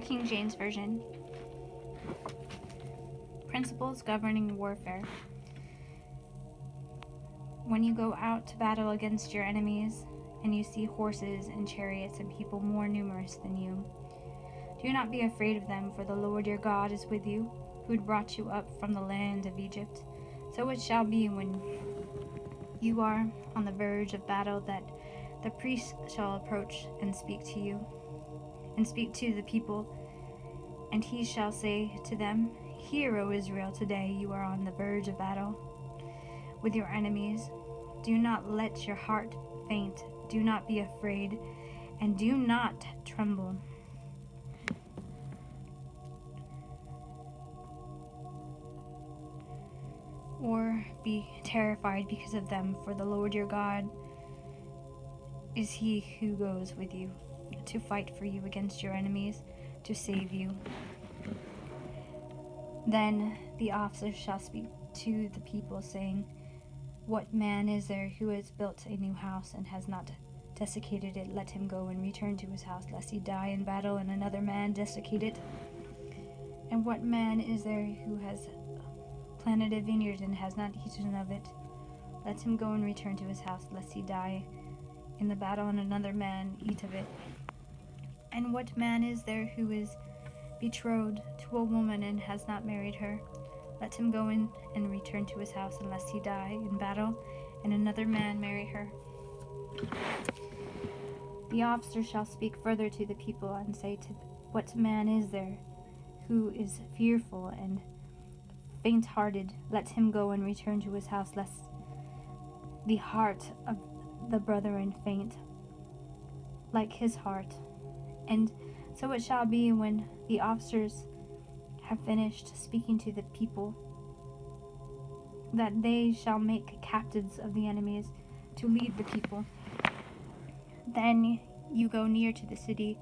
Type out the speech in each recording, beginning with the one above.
King James Version. Principles governing warfare. When you go out to battle against your enemies, and you see horses and chariots and people more numerous than you, do not be afraid of them, for the Lord your God is with you, who brought you up from the land of Egypt. So it shall be when you are on the verge of battle that the priest shall approach and speak to you, and speak to the people, and he shall say to them, Hear, O Israel, today you are on the verge of battle with your enemies. Do not let your heart faint, do not be afraid, and do not tremble. Or be terrified because of them, for the Lord your God is he who goes with you to fight for you against your enemies, to save you. Then the officer shall speak to the people, saying, What man is there who has built a new house and has not desecrated it? Let him go and return to his house, lest he die in battle and another man desecrate it. And what man is there who has planted a vineyard and has not eaten of it? Let him go and return to his house, lest he die in the battle and another man eat of it. And what man is there who is betrothed to a woman and has not married her? Let him go in and return to his house, unless he die in battle and another man marry her. The officer shall speak further to the people and say, What man is there who is fearful and faint-hearted? Let him go and return to his house, lest the heart of the brethren faint like his heart. And so it shall be when the officers have finished speaking to the people, that they shall make captives of the enemies to lead the people. Then you go near to the city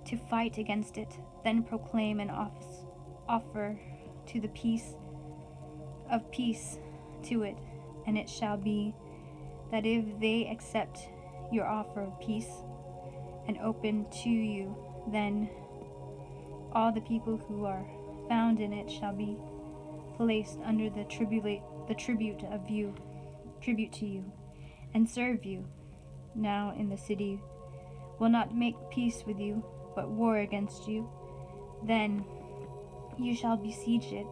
to fight against it. Then proclaim an offer to the peace to it. And it shall be that if they accept your offer of peace and open to you, then all the people who are found in it shall be placed under the tribute to you, and serve you. Now in the city will not make peace with you, but war against you. Then you shall besiege it,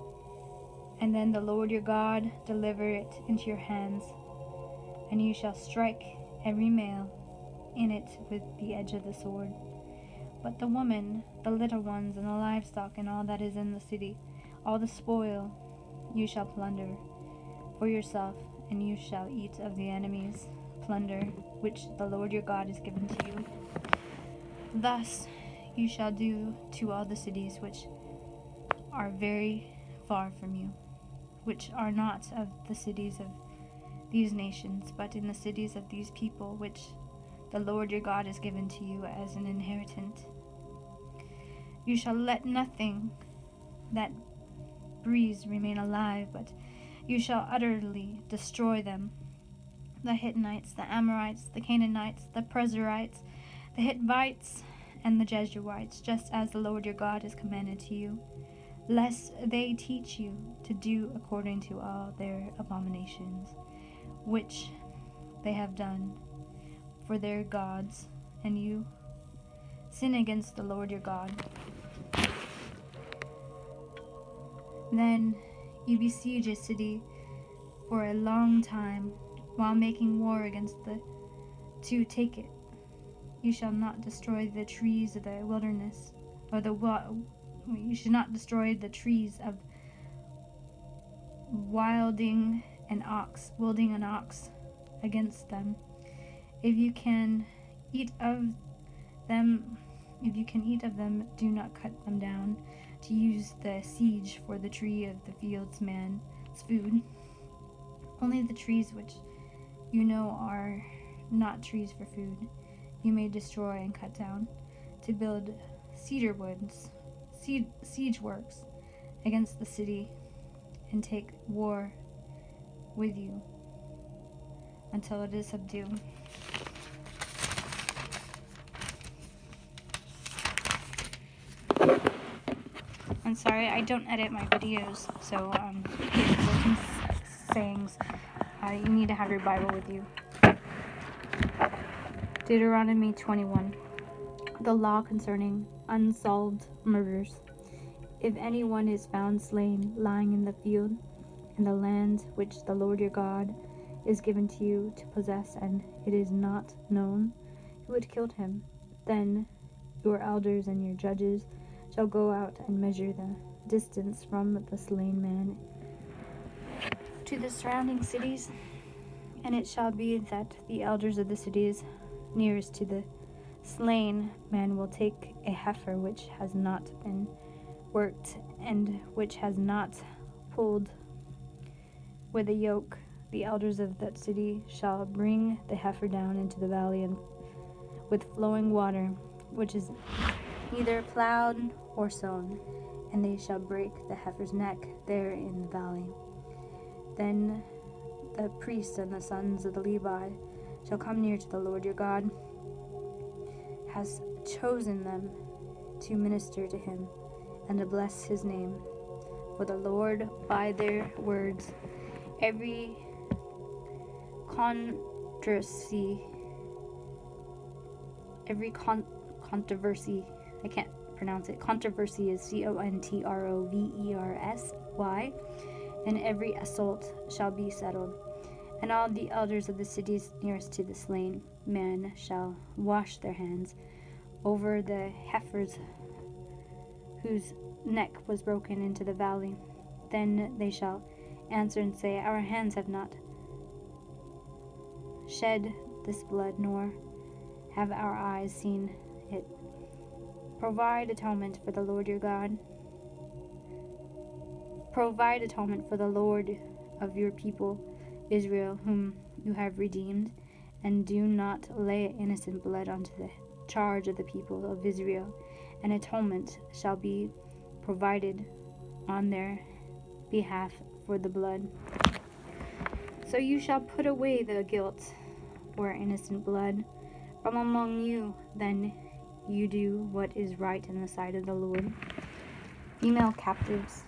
and then the Lord your God deliver it into your hands, and you shall strike every male in it with the edge of the sword. But the woman, the little ones, and the livestock, and all that is in the city, all the spoil, you shall plunder for yourself, and you shall eat of the enemy's plunder, which the Lord your God has given to you. Thus you shall do to all the cities which are very far from you, which are not of the cities of these nations, but in the cities of these people, which the Lord your God has given to you as an inheritance. You shall let nothing that breathes remain alive, but you shall utterly destroy them: the Hittites, the Amorites, the Canaanites, the Perizzites, the Hivites, and the Jebusites, just as the Lord your God has commanded to you, lest they teach you to do according to all their abominations, which they have done for their gods, and you sin against the Lord your God. Then you besiege a city for a long time, while making war against to take it. You shall not destroy the trees of the wilderness, you should not destroy the trees of wilding an ox against them. If you can eat of them, do not cut them down to use the siege for the tree of the fields man's food. Only the trees which you know are not trees for food you may destroy and cut down, to build siege works against the city, and take war with you until it is subdued. everyone. Sorry, I don't edit my videos, so working sayings. You need to have your Bible with you. Deuteronomy 21. The law concerning unsolved murders. If anyone is found slain lying in the field, in the land which the Lord your God is given to you to possess, and it is not known who had killed him, then your elders and your judges shall go out and measure the distance from the slain man to the surrounding cities. And it shall be that the elders of the cities nearest to the slain man will take a heifer which has not been worked and which has not pulled with a yoke. The elders of that city shall bring the heifer down into the valley and with flowing water, which is neither plowed or sown, and they shall break the heifer's neck there in the valley. Then the priest and the sons of the Levi shall come near to the Lord your God has chosen them to minister to him and to bless his name. For the Lord by their words every controversy, I can't pronounce it. Controversy is controversy, and every assault shall be settled. And all the elders of the cities nearest to the slain man shall wash their hands over the heifers whose neck was broken into the valley. Then they shall answer and say, Our hands have not shed this blood, nor have our eyes seen it. Provide atonement for the Lord your God. Provide atonement for the Lord of your people Israel, whom you have redeemed, and do not lay innocent blood unto the charge of the people of Israel. An atonement shall be provided on their behalf for the blood. So you shall put away the guilt or innocent blood from among you, then you do what is right in the sight of the Lord. Female captives.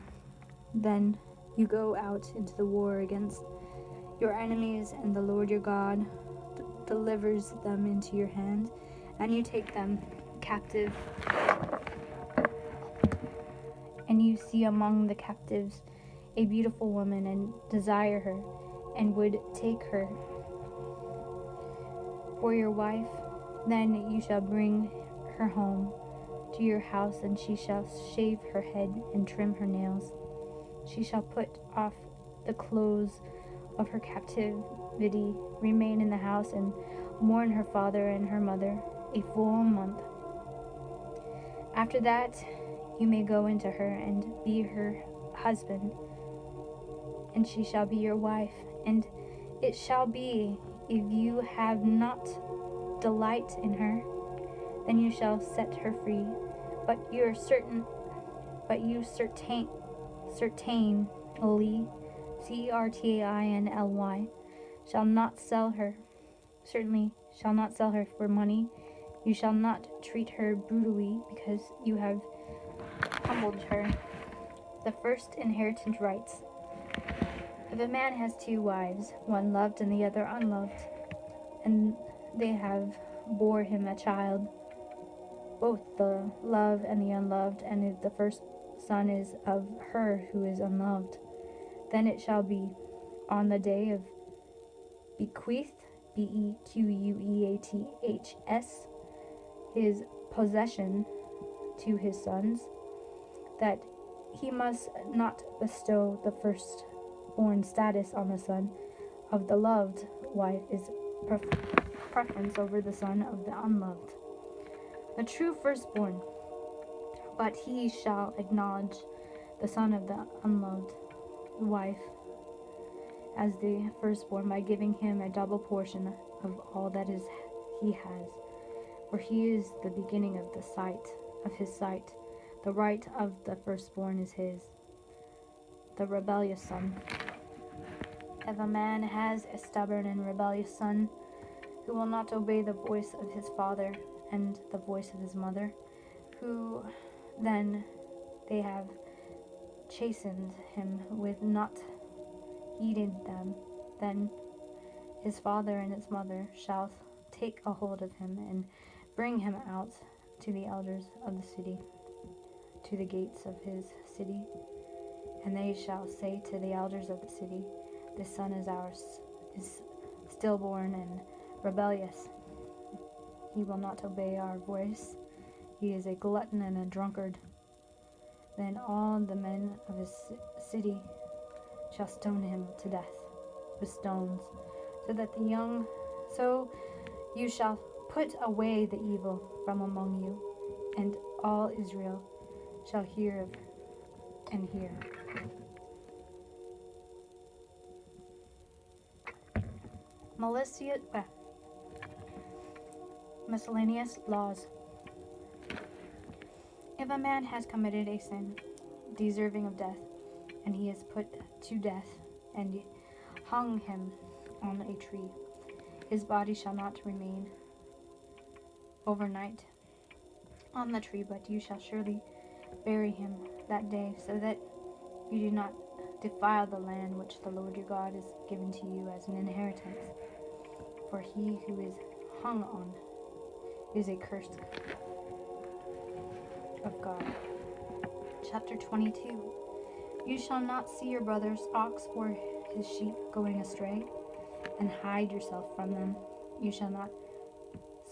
Then you go out into the war against your enemies, and the Lord your God delivers them into your hand, and you take them captive. And you see among the captives a beautiful woman, and desire her, and would take her for your wife. Then you shall bring her home to your house, and she shall shave her head and trim her nails. She shall put off the clothes of her captivity, remain in the house, and mourn her father and her mother a full month. After that you may go into her and be her husband, and she shall be your wife. And it shall be, if you have not delight in her, then you shall set her free. But you certainly, certainly, shall not sell her. Certainly shall not sell her for money. You shall not treat her brutally, because you have humbled her. The first inheritance rights. If a man has two wives, one loved and the other unloved, and they have bore him a child, both the love and the unloved, and if the first son is of her who is unloved, then it shall be on the day of bequeath, bequeaths, his possession to his sons, that he must not bestow the firstborn status on the son of the loved wife is preference over the son of the unloved, the true firstborn. But he shall acknowledge the son of the unloved wife as the firstborn by giving him a double portion of all that is he has, for he is the beginning of his sight. The right of the firstborn is his. The rebellious son. If a man has a stubborn and rebellious son, who will not obey the voice of his father and the voice of his mother, who then they have chastened him with not eating them, then his father and his mother shall take a hold of him and bring him out to the elders of the city, to the gates of his city. And they shall say to the elders of the city, this son is ours, is stillborn and rebellious. He will not obey our voice. He is a glutton and a drunkard. Then all the men of his city shall stone him to death with stones, so you shall put away the evil from among you, and all Israel shall hear and hear. Miscellaneous laws. If a man has committed a sin deserving of death, and he is put to death, and hung him on a tree, his body shall not remain overnight on the tree, but you shall surely bury him that day, so that you do not defile the land which the Lord your God is given to you as an inheritance. For he who is hung on is a curse of God. Chapter 22. You shall not see your brother's ox or his sheep going astray, and hide yourself from them. You shall not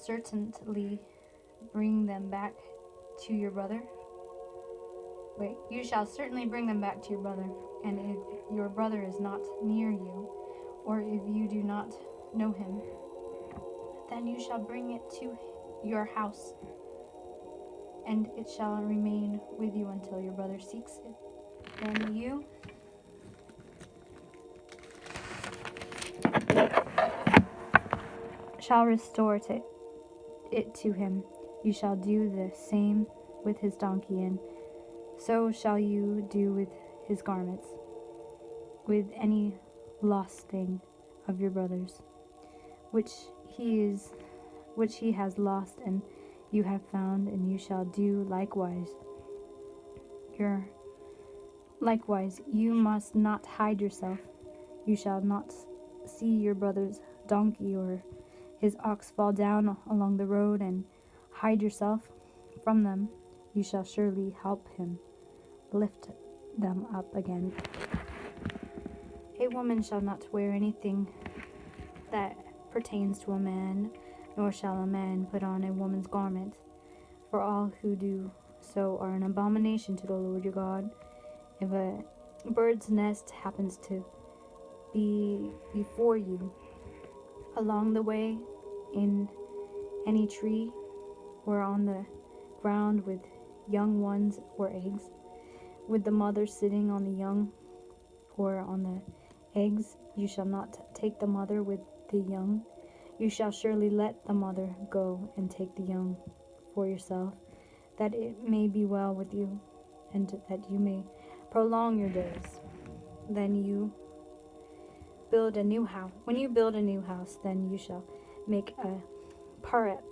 certainly bring them back to your brother. You shall certainly bring them back to your brother, and if your brother is not near you, or if you do not know him, then you shall bring it to your house, and it shall remain with you until your brother seeks it. Then you shall restore it to him. You shall do the same with his donkey, and so shall you do with his garments, with any lost thing of your brother's, which he has lost and you have found, and you shall do likewise. Likewise, you must not hide yourself. You shall not see your brother's donkey or his ox fall down along the road and hide yourself from them. You shall surely help him lift them up again. A woman shall not wear anything that pertains to a man, nor shall a man put on a woman's garment, for all who do so are an abomination to the Lord your God. If a bird's nest happens to be before you along the way, in any tree, or on the ground with young ones or eggs, with the mother sitting on the young or on the eggs, you shall not take the mother with the young. You shall surely let the mother go and take the young for yourself, that it may be well with you, and that you may prolong your days. Then you build a new house. When you build a new house, then you shall make a parapet,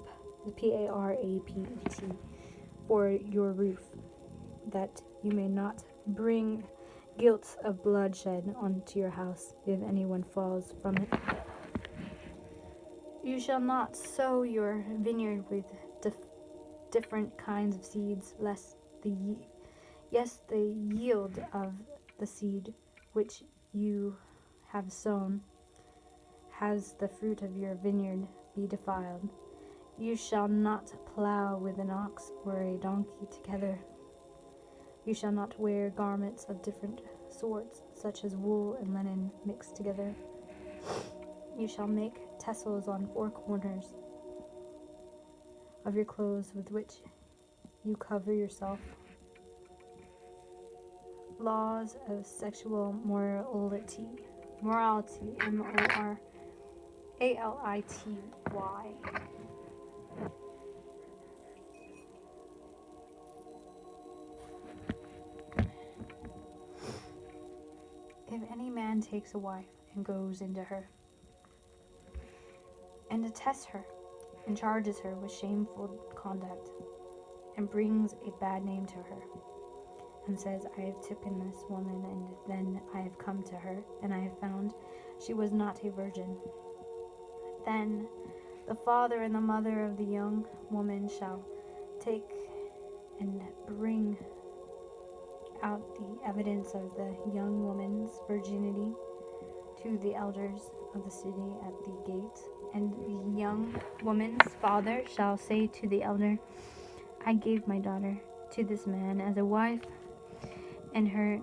P-A-R-A-P-E-T, for your roof, that you may not bring guilt of bloodshed onto your house if anyone falls from it. You shall not sow your vineyard with different kinds of seeds, lest the yield of the seed which you have sown has the fruit of your vineyard be defiled. You shall not plow with an ox or a donkey together. You shall not wear garments of different sorts, such as wool and linen mixed together. You shall make tassels on 4 corners of your clothes with which you cover yourself. Laws of sexual morality, M-O-R-A-L-I-T-Y. If any man takes a wife and goes into her, and attests her, and charges her with shameful conduct, and brings a bad name to her, and says, I have taken this woman, and then I have come to her, and I have found she was not a virgin. Then the father and the mother of the young woman shall take and bring out the evidence of the young woman's virginity to the elders of the city at the gate. And the young woman's father shall say to the elder, I gave my daughter to this man as a wife, and he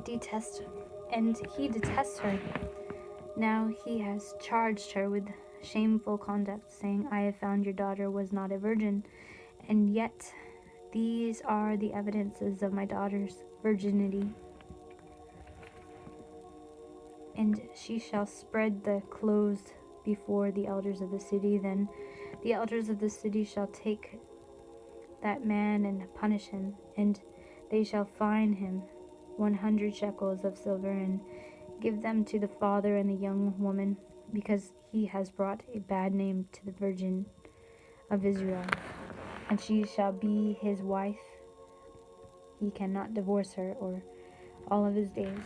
detests her. Now he has charged her with shameful conduct, saying, I have found your daughter was not a virgin, and yet these are the evidences of my daughter's virginity. And she shall spread the clothes before the elders of the city. Then the elders of the city shall take that man and punish him, and they shall fine him 100 shekels of silver, and give them to the father and the young woman, because he has brought a bad name to the Virgin of Israel. And she shall be his wife. He cannot divorce her or all of his days.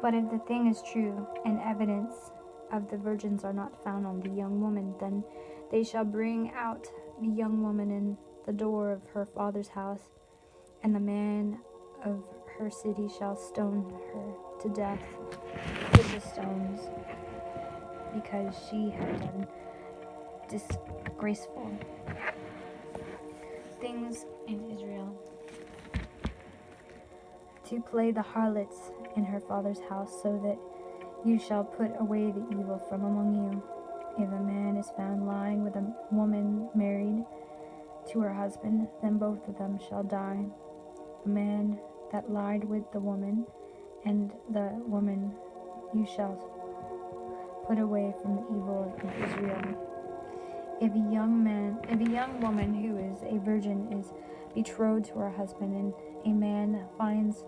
But if the thing is true, and evidence of the virgins are not found on the young woman, then they shall bring out the young woman in the door of her father's house, and the man of her city shall stone her to death with the stones, because she had done disgraceful things in Israel, to play the harlots in her father's house, so that you shall put away the evil from among you. If a man is found lying with a woman married to her husband, then both of them shall die. The man that lied with the woman, and the woman you shall put away from the evil of Israel. If a young woman who is a virgin is betrothed to her husband, and a man finds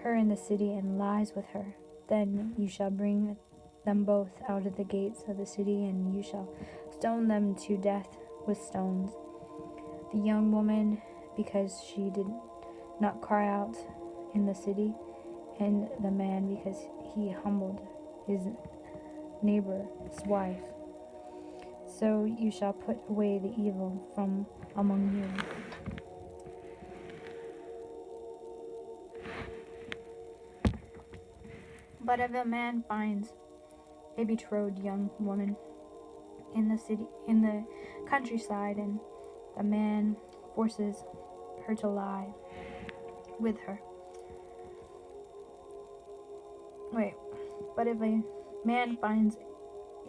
her in the city and lies with her, then you shall bring them both out of the gates of the city, and you shall stone them to death with stones. The young woman, because she did not cry out in the city, and the man, because he humbled his neighbor's wife. So you shall put away the evil from among you. But if a man finds a betrothed young woman in the countryside, and the man forces her to lie with her. But if a man finds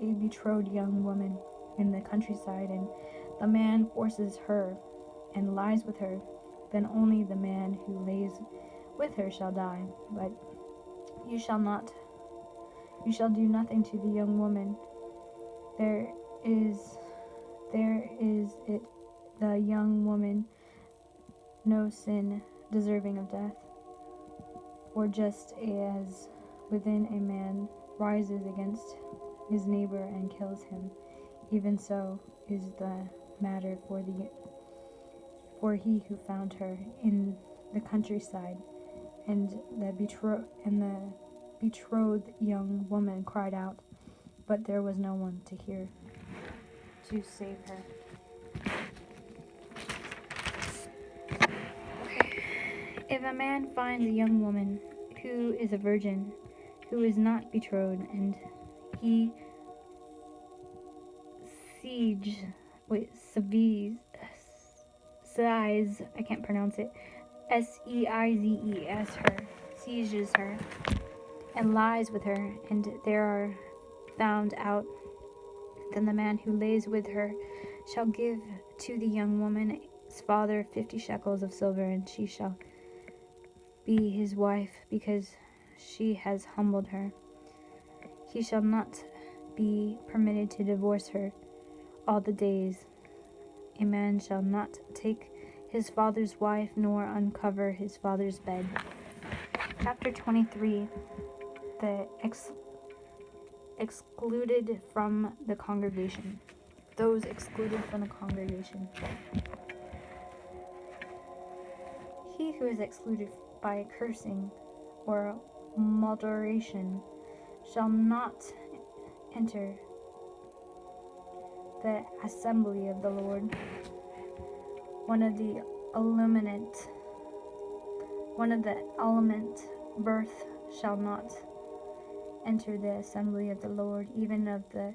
a betrothed young woman in the countryside, and the man forces her and lies with her, then only the man who lays with her shall die. But you shall do nothing to the young woman. There is it the young woman no sin deserving of death. For just as within a man rises against his neighbor and kills him, even so is the matter for he who found her in the countryside. And the betrothed young woman cried out, but there was no one to hear to save her. If a man finds a young woman who is a virgin, who is not betrothed, and he seize, I can't pronounce it, seizes her, seizes her, and lies with her, and there are found out, then the man who lays with her shall give to the young woman's father 50 shekels of silver, and she shall be his wife, because she has humbled her. He shall not be permitted to divorce her all the days A man shall not take his father's wife, nor uncover his father's bed. Chapter 23. The excluded from the congregation. Those excluded from the congregation. He who is excluded by cursing or moderation shall not enter the assembly of the Lord. One of the element birth shall not enter the assembly of the Lord, even of the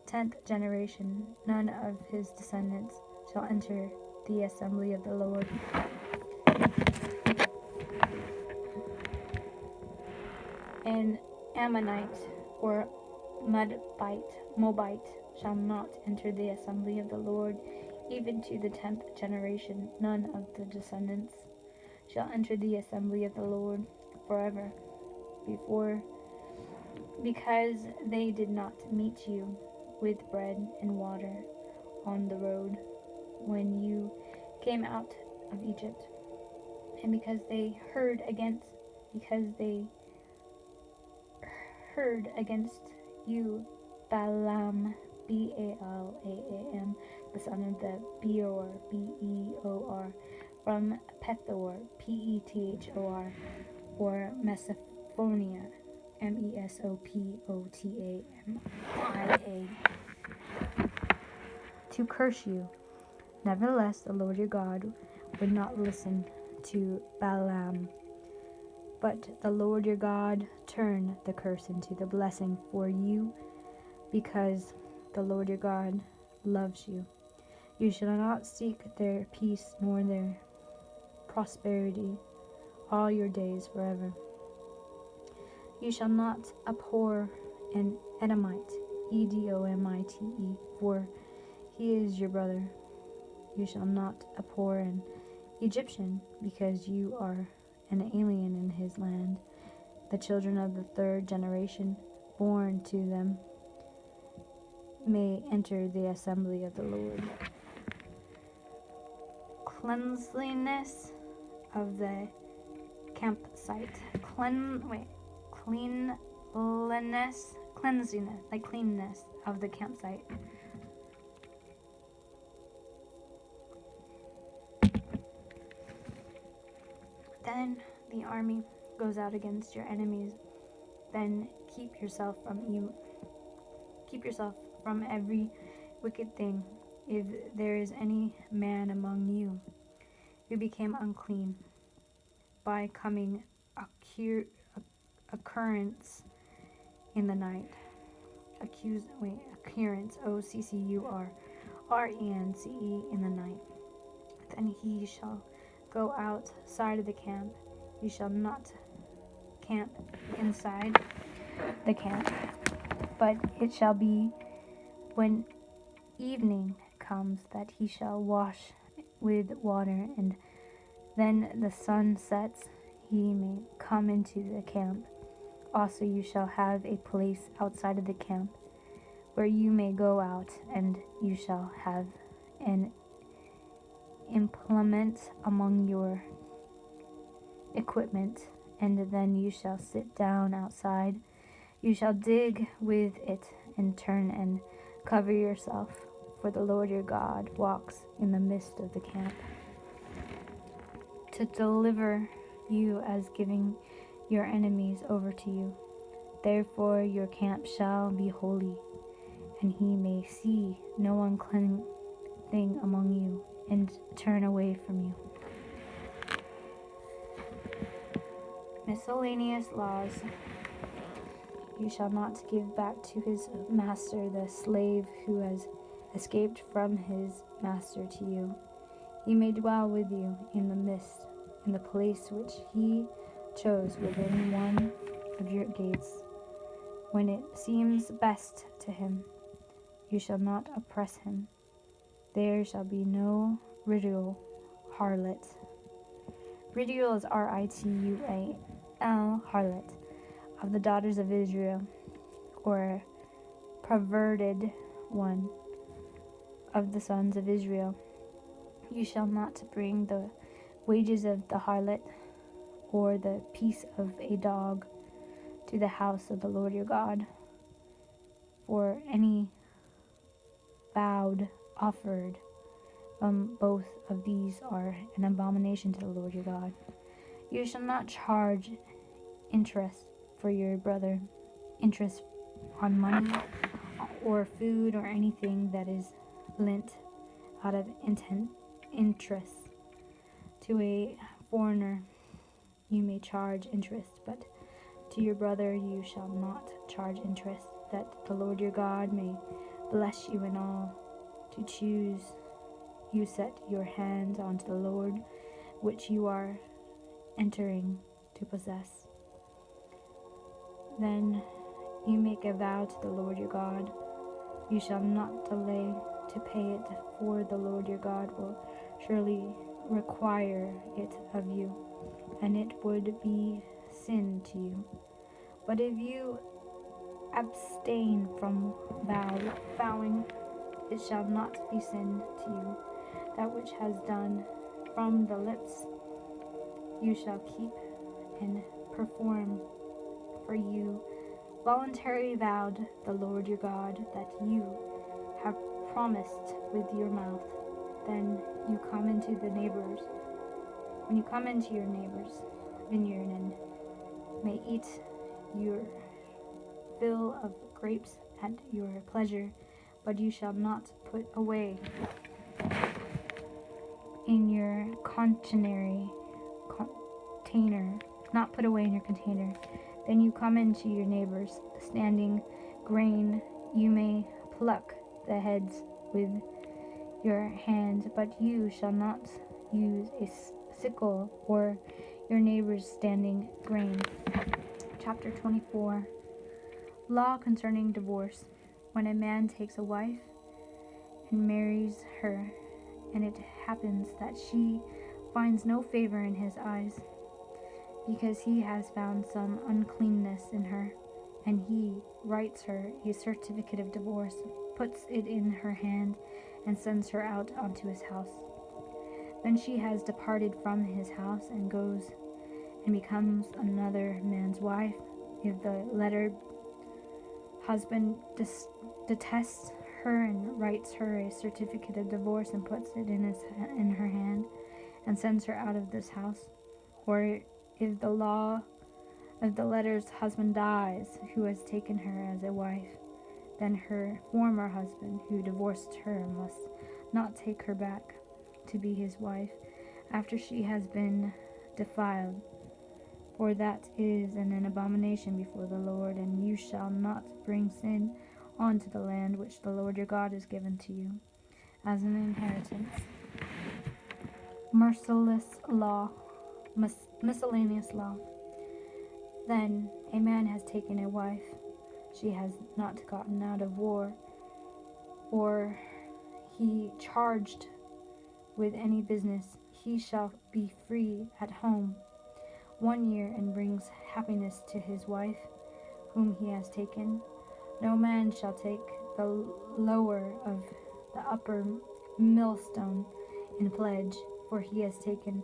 10th generation. None of his descendants shall enter the assembly of the Lord. An Ammonite or Moabite shall not enter the assembly of the Lord, even to the 10th generation. None of the descendants shall enter the assembly of the Lord forever, because they did not meet you with bread and water on the road when you came out of Egypt, and because they heard against you Balaam, Balaam, the son of the Beor, Beor, from Pethor, Pethor, or Mesophonia, Mesopotamia, to curse you. Nevertheless, the Lord your God would not listen to Balaam, but the Lord your God turned the curse into the blessing for you, because the Lord your God loves you. You shall not seek their peace nor their prosperity all your days forever. You shall not abhor an Edomite, Edomite, for he is your brother. You shall not abhor an Egyptian, because you are an alien in his land. The children of the 3rd generation born to them may enter the assembly of the Lord. Cleanliness of the campsite. Cleanliness of the campsite. Then the army goes out against your enemies. Then keep yourself from every wicked thing. If there is any man among you who became unclean by coming occurrence in the night, occurrence, OCCURRENCE in the night, then he shall go outside of the camp. You shall not camp inside the camp, but it shall be when evening comes that he shall wash with water, and then the sun sets, he may come into the camp. Also you shall have a place outside of the camp where you may go out, and you shall have an implement among your equipment, and then you shall sit down outside. You shall dig with it and turn and cover yourself, for the Lord your God walks in the midst of the camp, to deliver you as giving your enemies over to you. Therefore your camp shall be holy, and he may see no unclean thing among you, and turn away from you. Miscellaneous laws. You shall not give back to his master the slave who has escaped from his master to you. He may dwell with you in the place which he chose within one of your gates, when it seems best to him. You shall not oppress him. There shall be no ridicule, harlot. Ridicule is Ritual, harlot, of the daughters of Israel, or perverted one of the sons of Israel. You shall not bring the wages of the harlot or the piece of a dog to the house of the Lord your God, for any vowed offered both of these are an abomination to the Lord your God. You shall not charge interest for your brother, interest on money or food or anything that is lent out of interest. To a foreigner you may charge interest, but to your brother you shall not charge interest, that the Lord your God may bless you in all to choose you set your hands onto the Lord, which you are entering to possess. Then you make a vow to the Lord your God. You shall not delay to pay it, for the Lord your God will surely require it of you, and it would be sin to you. But if you abstain from vowing, it shall not be sin to you. That which has done from the lips you shall keep and perform, for you voluntarily vowed the Lord your God that you have promised with your mouth. Then you come into the neighbors, when you come into your neighbor's vineyard, and may eat your fill of grapes at your pleasure, but you shall not put away in your container, not put away in your container. Then you come into your neighbor's standing grain. You may pluck the heads with your hand, but you shall not use a sickle or your neighbor's standing grain. Chapter 24. Law concerning divorce. When a man takes a wife and marries her, and it happens that she finds no favor in his eyes, because he has found some uncleanness in her, and he writes her a certificate of divorce, puts it in her hand, and sends her out onto his house. Then she has departed from his house and goes and becomes another man's wife. If the latter husband detests her and writes her a certificate of divorce and puts it in her hand and sends her out of this house, or if the letter's husband dies, who has taken her as a wife, then her former husband who divorced her must not take her back to be his wife after she has been defiled, for that is an abomination before the Lord, and you shall not bring sin onto the land which the Lord your God has given to you as an inheritance. Miscellaneous law. Then a man has taken a wife. She has not gotten out of war, or he charged with any business. He shall be free at home 1 year and brings happiness to his wife whom he has taken. No man shall take the lower of the upper millstone in pledge, for he has taken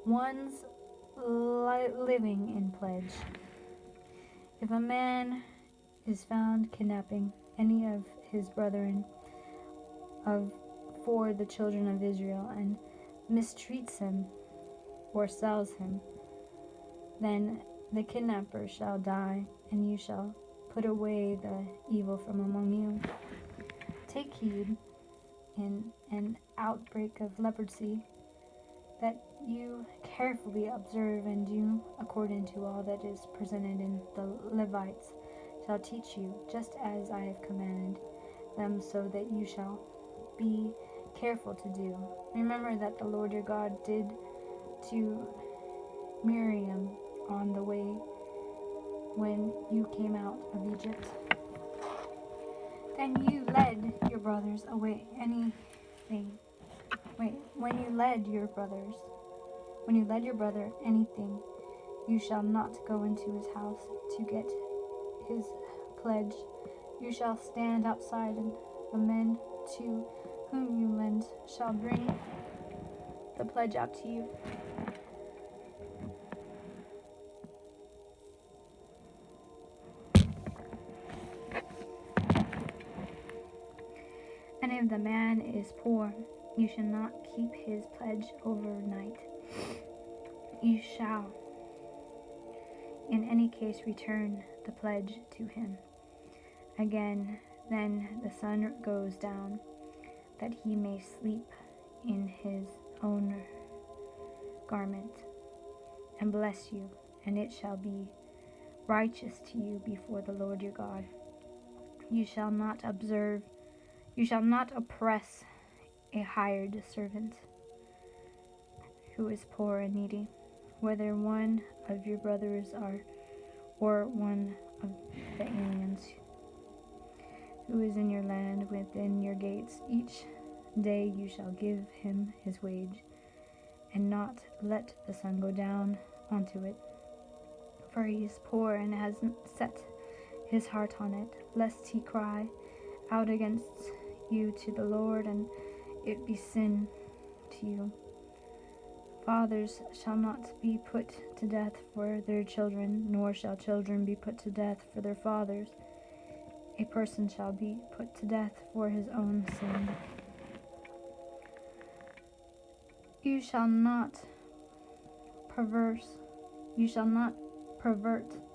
one's living in pledge. If a man is found kidnapping any of his brethren for the children of Israel, and mistreats him or sells him, then the kidnapper shall die, and you shall put away the evil from among you. Take heed in an outbreak of leprosy, that you carefully observe and do according to all that is presented in the Levites shall teach you, just as I have commanded them, so that you shall be careful to do. Remember that the Lord your God did to Miriam on the way when you came out of Egypt. Then you led your brothers away when you led your brother anything, you shall not go into his house to get his pledge. You shall stand outside, and the men to whom you lend shall bring the pledge out to you. And if the man is poor, you shall not keep his pledge overnight. You shall, in any case, return the pledge to him. Again, then the sun goes down, that he may sleep in his own garment, and bless you, and it shall be righteous to you before the Lord your God. You shall not oppress a hired servant who is poor and needy, whether one of your brothers or one of the aliens who is in your land within your gates. Each day you shall give him his wage, and not let the sun go down onto it. For he is poor and hasn't set his heart on it, lest he cry out against you to the Lord, and it be sin to you. Fathers shall not be put to death for their children, nor shall children be put to death for their fathers. A person shall be put to death for his own sin. You shall not pervert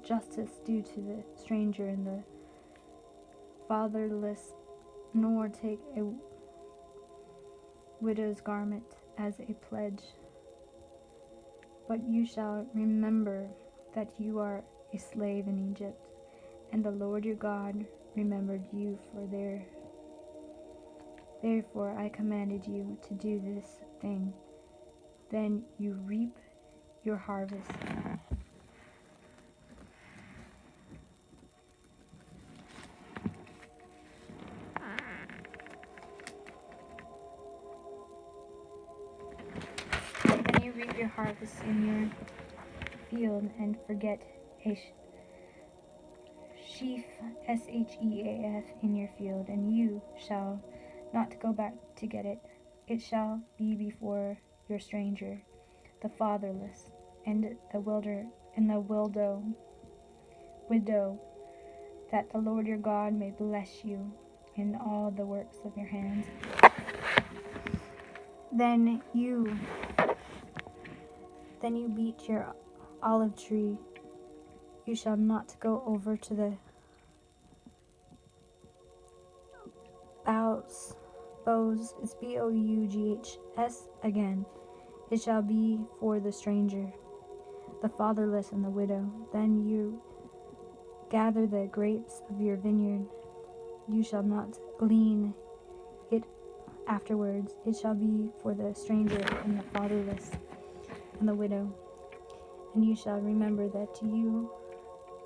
justice due to the stranger and the fatherless, nor take a widow's garment as a pledge. But you shall remember that you are a slave in Egypt, and the Lord your God remembered you Therefore I commanded you to do this thing. Then you reap your harvest. Then you reap your harvest in your field, and forget a sheaf, sheaf, in your field, and you shall not go back to get it. It shall be before your stranger, the fatherless, and the widow, that the Lord your God may bless you in all the works of your hands. Then you beat your olive tree. You shall not go over to the boughs, it's Boughs again. It shall be for the stranger, the fatherless, and the widow. Then you gather the grapes of your vineyard. You shall not glean it afterwards. It shall be for the stranger and the fatherless and the widow. And you shall remember that you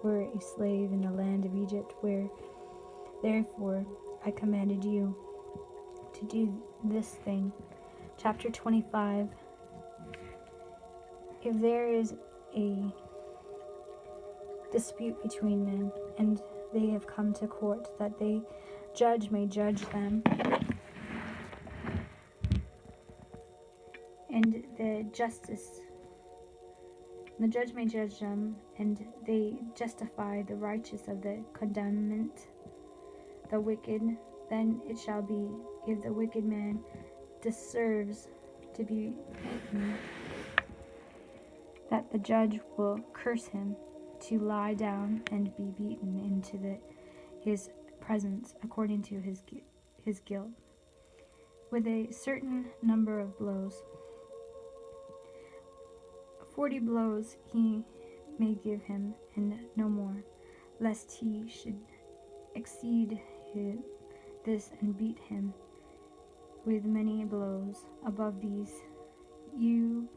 were a slave in the land of Egypt, where therefore I commanded you to do this thing. Chapter 25. If there is a dispute between men, and they have come to court, that the judge may judge them, and the judge may judge them, and they justify the righteous of the condemnment, the wicked, then it shall be, if the wicked man deserves to be beaten, that the judge will curse him to lie down and be beaten into his presence according to his guilt, with a certain number of blows. 40 blows he may give him, and no more, lest he should exceed this and beat him with many blows. Above these, you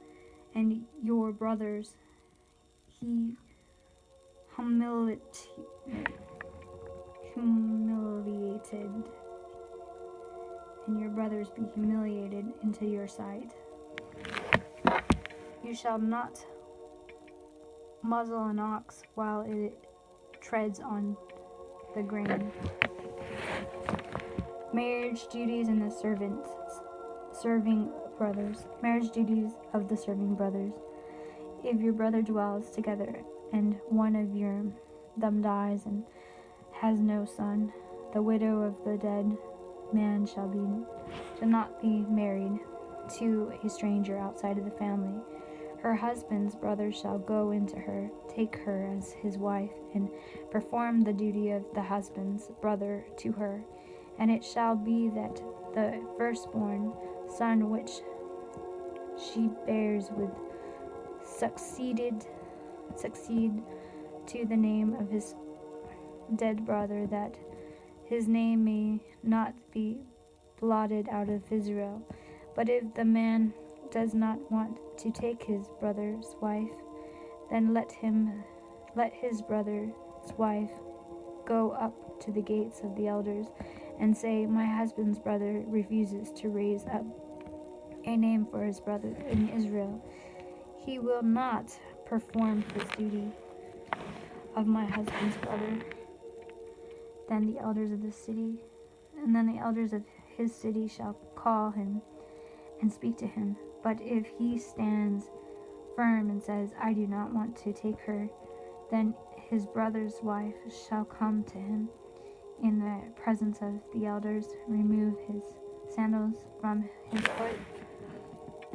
and your brothers he humiliated, and your brothers be humiliated into your sight. You shall not muzzle an ox while it treads on the grain. Marriage duties and the serving brothers. Marriage duties of the serving brothers. If your brother dwells together, and one of them dies and has no son, the widow of the dead man shall not be married to a stranger outside of the family. Her husband's brother shall go into her, take her as his wife, and perform the duty of the husband's brother to her. And it shall be that the firstborn son which she bears would succeed to the name of his dead brother, that his name may not be blotted out of Israel. But if the man does not want to take his brother's wife, then let his brother's wife go up to the gates of the elders and say, my husband's brother refuses to raise up a name for his brother in Israel. He will not perform his duty of my husband's brother. Then the elders of his city shall call him and speak to him. But if he stands firm and says, I do not want to take her, then his brother's wife shall come to him in the presence of the elders, remove his sandals from his foot,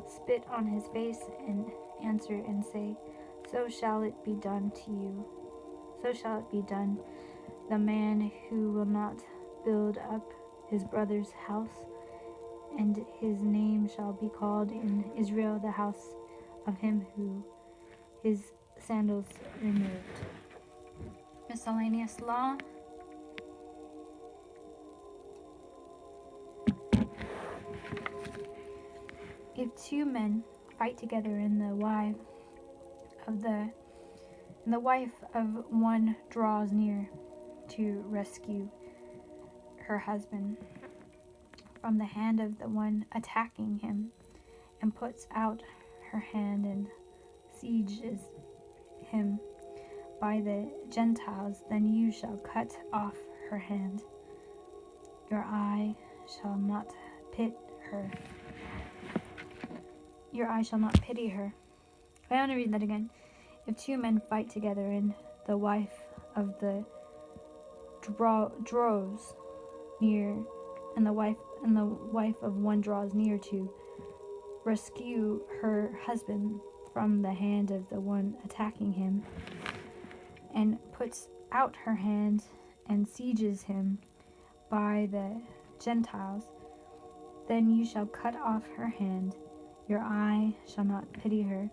spit on his face, and answer and say, so shall it be done to you. So shall it be done. The man who will not build up his brother's house, and his name shall be called in Israel the house of him who his sandals removed. Miscellaneous law. If two men fight together and the wife of one draws near to rescue her husband from the hand of the one attacking him, and puts out her hand and sieges him by the Gentiles, then you shall cut off her hand. Your eye shall not pity her. I want to read that again. If two men fight together and the wife of the draws near, and the wife of one draws near to rescue her husband from the hand of the one attacking him, and puts out her hand and sieges him by the Gentiles, then you shall cut off her hand. Your eye shall not pity her.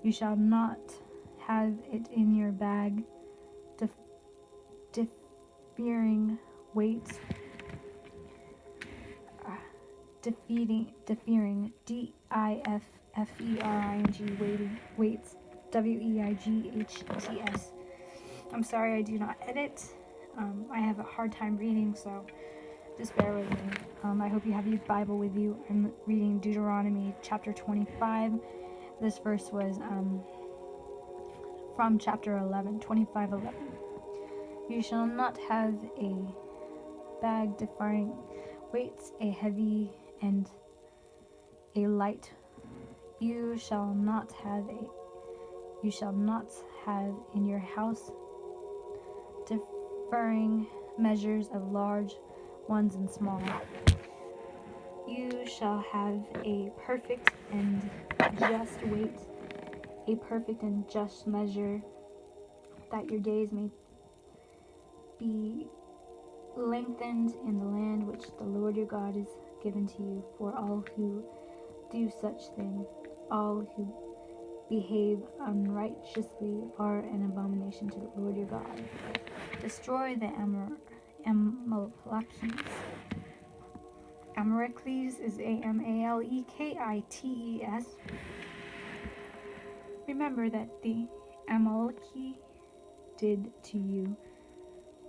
You shall not have it in your bag, deferring weights, deferring, DIFFERING, weights, WEIGHTS. I'm sorry I do not edit. I have a hard time reading, so just bear with me. I hope you have your Bible with you. I'm reading Deuteronomy chapter 25. This verse was from chapter 11, 25:11. You shall not have a bag deferring weights, a heavy and a light. You shall not have in your house differing measures of large ones and small. You shall have a perfect and just weight, a perfect and just measure, that your days may be lengthened in the land which the Lord your God is given to you. For all who do such thing, all who behave unrighteously, are an abomination to the Lord your God. Destroy the Amalekites is Amalekites. Remember that the Amaleki did to you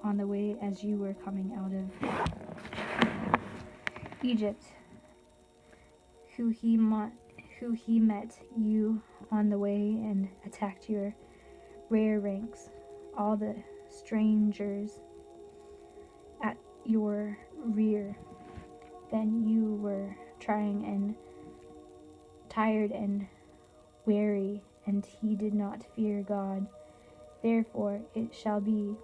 on the way as you were coming out of Egypt, who he met you on the way and attacked your rear ranks, all the strangers at your rear. Then you were trying and tired and weary, and he did not fear God. Therefore it shall be,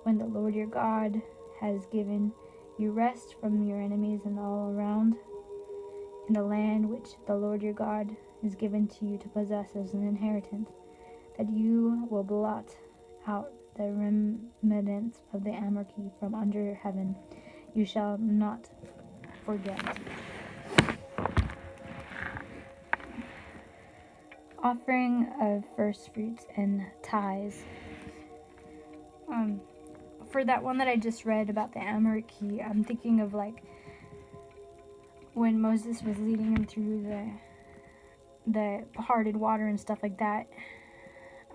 when the Lord your God has given you rest from your enemies and all around, in the land which the Lord your God is given to you to possess as an inheritance, that you will blot out the remnants of the Amalekite from under heaven. You shall not forget. Offering of first fruits and tithes. For that one that I just read about the Amalekite, I'm thinking of like when Moses was leading him through the parted water and stuff like that.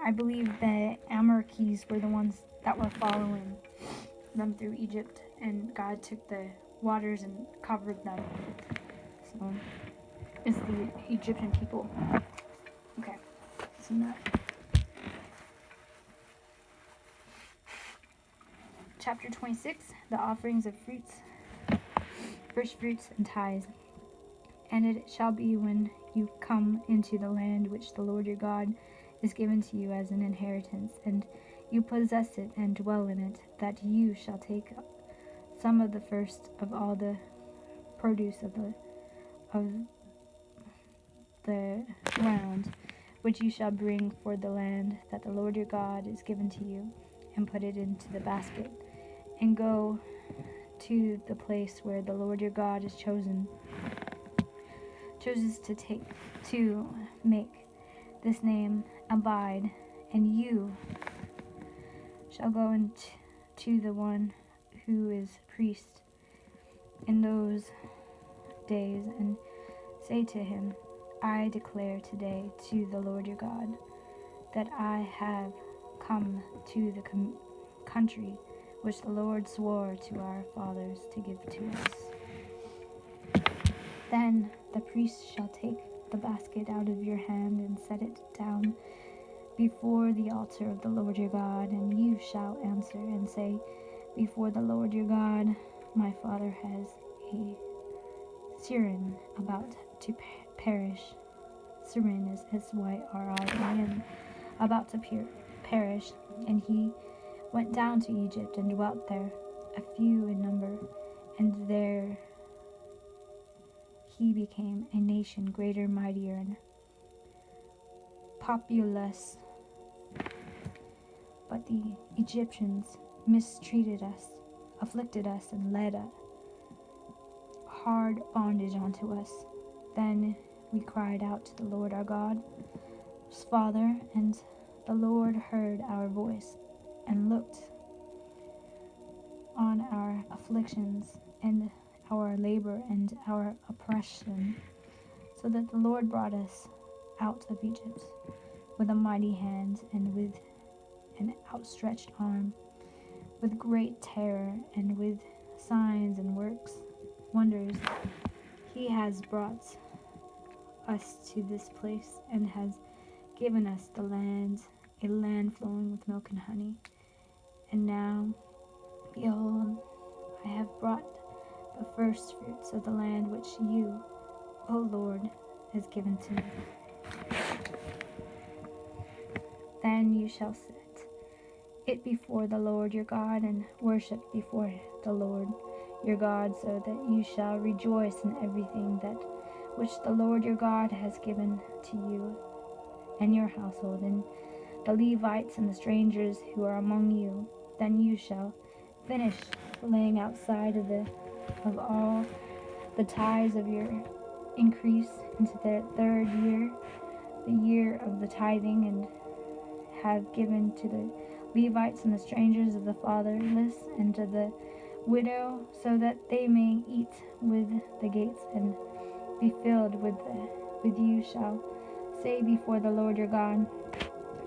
I believe the Amalekites were the ones that were following them through Egypt, and God took the waters and covered them. So it's the Egyptian people. Okay, so now chapter 26, the offerings of fruits, first fruits and tithes. And it shall be when you come into the land which the Lord your God is given to you as an inheritance, and you possess it and dwell in it, that you shall take some of the first of all the produce of the ground, which you shall bring for the land that the Lord your God is given to you, and put it into the basket, and go to the place where the Lord your God is chooses to make this name abide, and you shall go into the one who is priest in those days, and say to him, I declare today to the Lord your God that I have come to the country which the Lord swore to our fathers to give to us. Then the priest shall take the basket out of your hand and set it down before the altar of the Lord your God, and you shall answer and say before the Lord your God, my father has a syren about to perish. Syren is S-Y-R-I-E-N, about to perish, and he went down to Egypt and dwelt there, a few in number, and there he became a nation greater, mightier, and populous. But the Egyptians mistreated us, afflicted us, and led a hard bondage unto us. Then we cried out to the Lord our God, Father, and the Lord heard our voice, and looked on our afflictions and our labor and our oppression, so that the Lord brought us out of Egypt with a mighty hand and with an outstretched arm, with great terror and with signs and wonders. He has brought us to this place and has given us the land, a land flowing with milk and honey. And now, behold, I have brought the first fruits of the land which you, O Lord, has given to me. Then you shall set it before the Lord your God, and worship before the Lord your God, so that you shall rejoice in everything that which the Lord your God has given to you and your household, and the Levites and the strangers who are among you. Then you shall finish laying outside of all the tithes of your increase into the third year, the year of the tithing, and have given to the Levites and the strangers of the fatherless and to the widow, so that they may eat with the gates and be filled with you shall say before the Lord your God,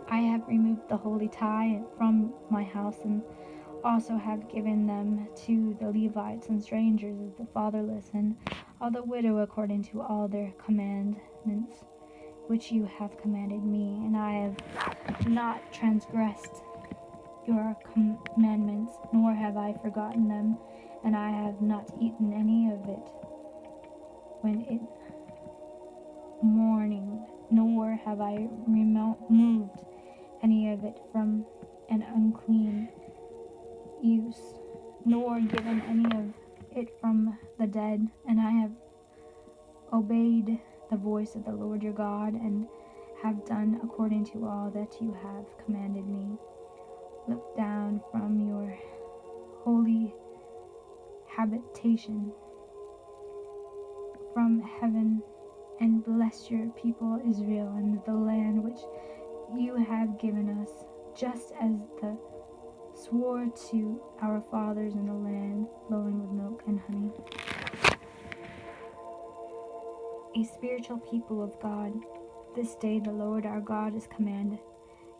I have removed the holy tie from my house, and also have given them to the Levites and strangers of the fatherless and all the widow according to all their commandments which you have commanded me, and I have not transgressed your commandments, nor have I forgotten them, and I have not eaten any of it when it have I removed any of it from an unclean use, nor given any of it from the dead, and I have obeyed the voice of the Lord your God, and have done according to all that you have commanded me. Look down from your holy habitation from heaven, and bless your people Israel and the land which you have given us, just as the swore to our fathers, in the land flowing with milk and honey. A spiritual people of God, this day the Lord our God has commanded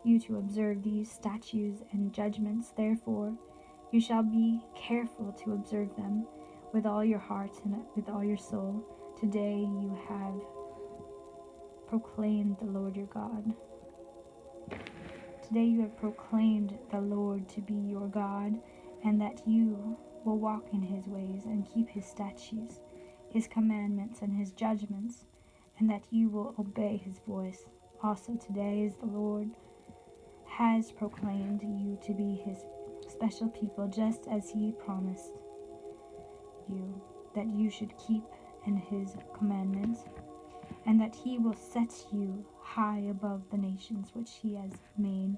you to observe these statutes and judgments. Therefore you shall be careful to observe them with all your heart and with all your soul. Today you have proclaimed the Lord your God. Today you have proclaimed the Lord to be your God, and that you will walk in his ways and keep his statutes, his commandments, and his judgments, and that you will obey his voice. Also today, as the Lord has proclaimed you to be his special people, just as he promised you, that you should keep in his commandments, and that he will set you high above the nations which he has made,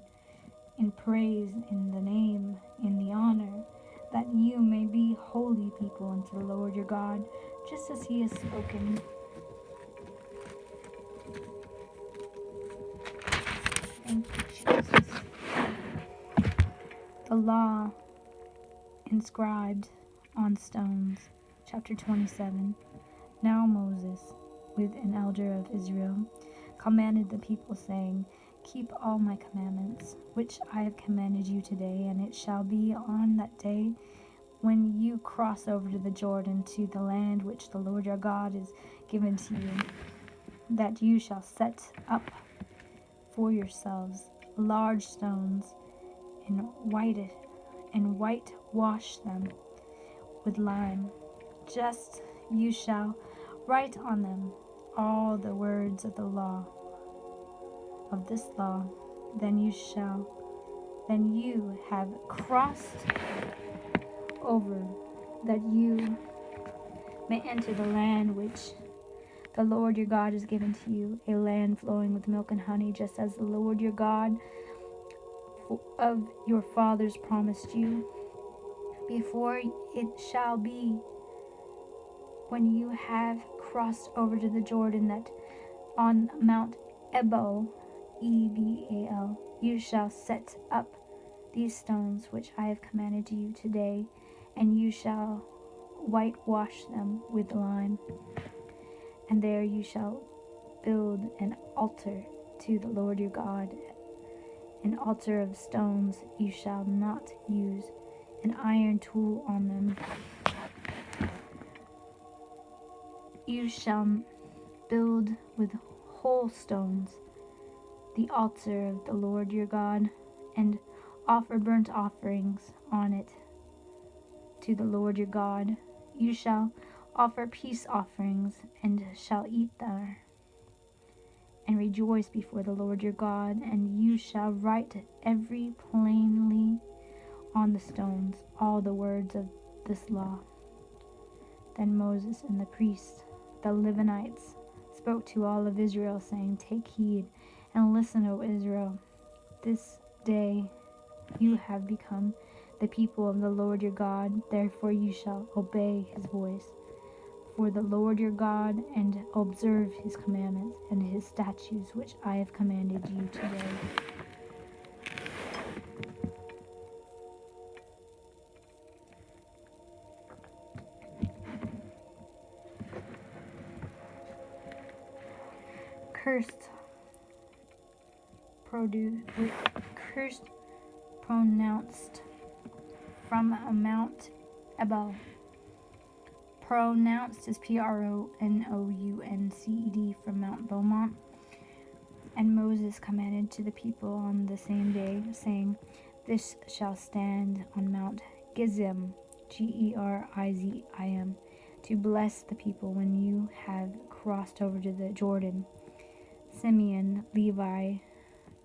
in praise, in the name, in the honor, that you may be holy people unto the Lord your God, just as he has spoken. Thank you, Jesus. The law inscribed on stones. Chapter 27. Now Moses, with an elder of Israel, commanded the people, saying, Keep all my commandments, which I have commanded you today, and it shall be on that day when you cross over to the Jordan, to the land which the Lord your God is given to you, that you shall set up for yourselves large stones, and whitewash them with lime. Just you shall write on them all the words of the law, of this law. Then you have crossed over, that you may enter the land which the Lord your God has given to you, a land flowing with milk and honey, just as the Lord your God of your fathers promised you. Before it shall be, when you have crossed over to the Jordan, that on Mount Ebal, Ebal, you shall set up these stones which I have commanded you today, and you shall whitewash them with lime. And there you shall build an altar to the Lord your God, an altar of stones. You shall not use an iron tool on them. You shall build with whole stones the altar of the Lord your God, and offer burnt offerings on it to the Lord your God. You shall offer peace offerings, and shall eat there, and rejoice before the Lord your God. And you shall write every plainly on the stones all the words of this law. Then Moses and the priests, the Levites, spoke to all of Israel, saying, Take heed and listen, O Israel. This day you have become the people of the Lord your God. Therefore you shall obey his voice for the Lord your God, and observe his commandments and his statutes, which I have commanded you today. Cursed pronounced from Mount Ebal. Pronounced is Pronounced from Mount Beaumont. And Moses commanded to the people on the same day, saying, This shall stand on Mount Gerizim, Gerizim, to bless the people when you have crossed over to the Jordan. Simeon, Levi,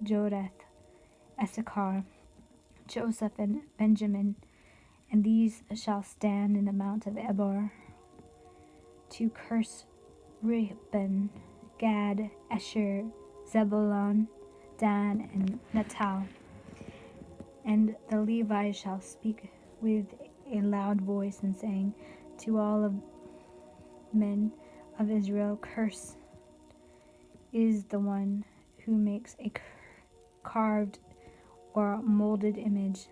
Jodeth, Issachar, Joseph, and Benjamin, and these shall stand in the mount of Eber to curse Reuben, Gad, Asher, Zebulun, Dan, and Naphtali. And the Levites shall speak with a loud voice and saying to all of men of Israel, cursed is the one who makes a carved or molded image,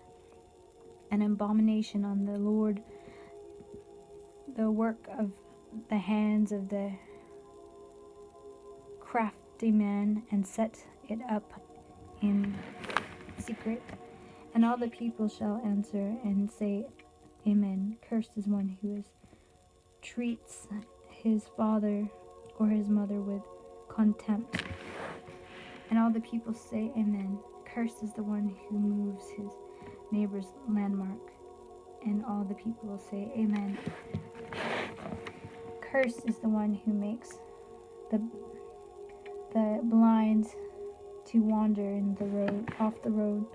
an abomination on the Lord, the work of the hands of the crafty man, and set it up in secret. And all the people shall answer and say, Amen. Cursed is one who treats his father or his mother with contempt. And all the people say, Amen. Cursed is the one who moves his neighbor's landmark. And all the people will say, Amen. Cursed is the one who makes the blind to wander in the road, off the road.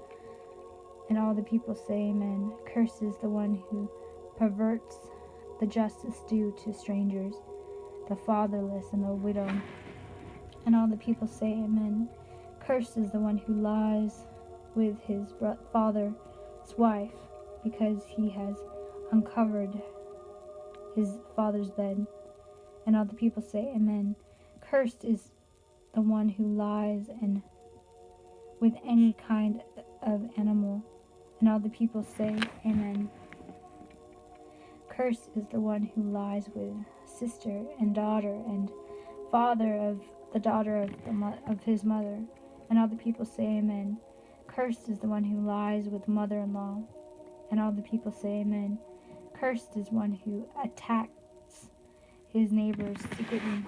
And all the people say, Amen. Cursed is the one who perverts the justice due to strangers, the fatherless and the widow. And all the people say, Amen. Cursed is the one who lies with his father's wife, because he has uncovered his father's bed. And all the people say, Amen. Cursed is the one who lies and with any kind of animal. And all the people say, Amen. Cursed is the one who lies with sister and daughter and father of the daughter of his mother. And all the people say, Amen. Cursed is the one who lies with mother-in-law. And all the people say, Amen. Cursed is one who attacks his neighbors secretly.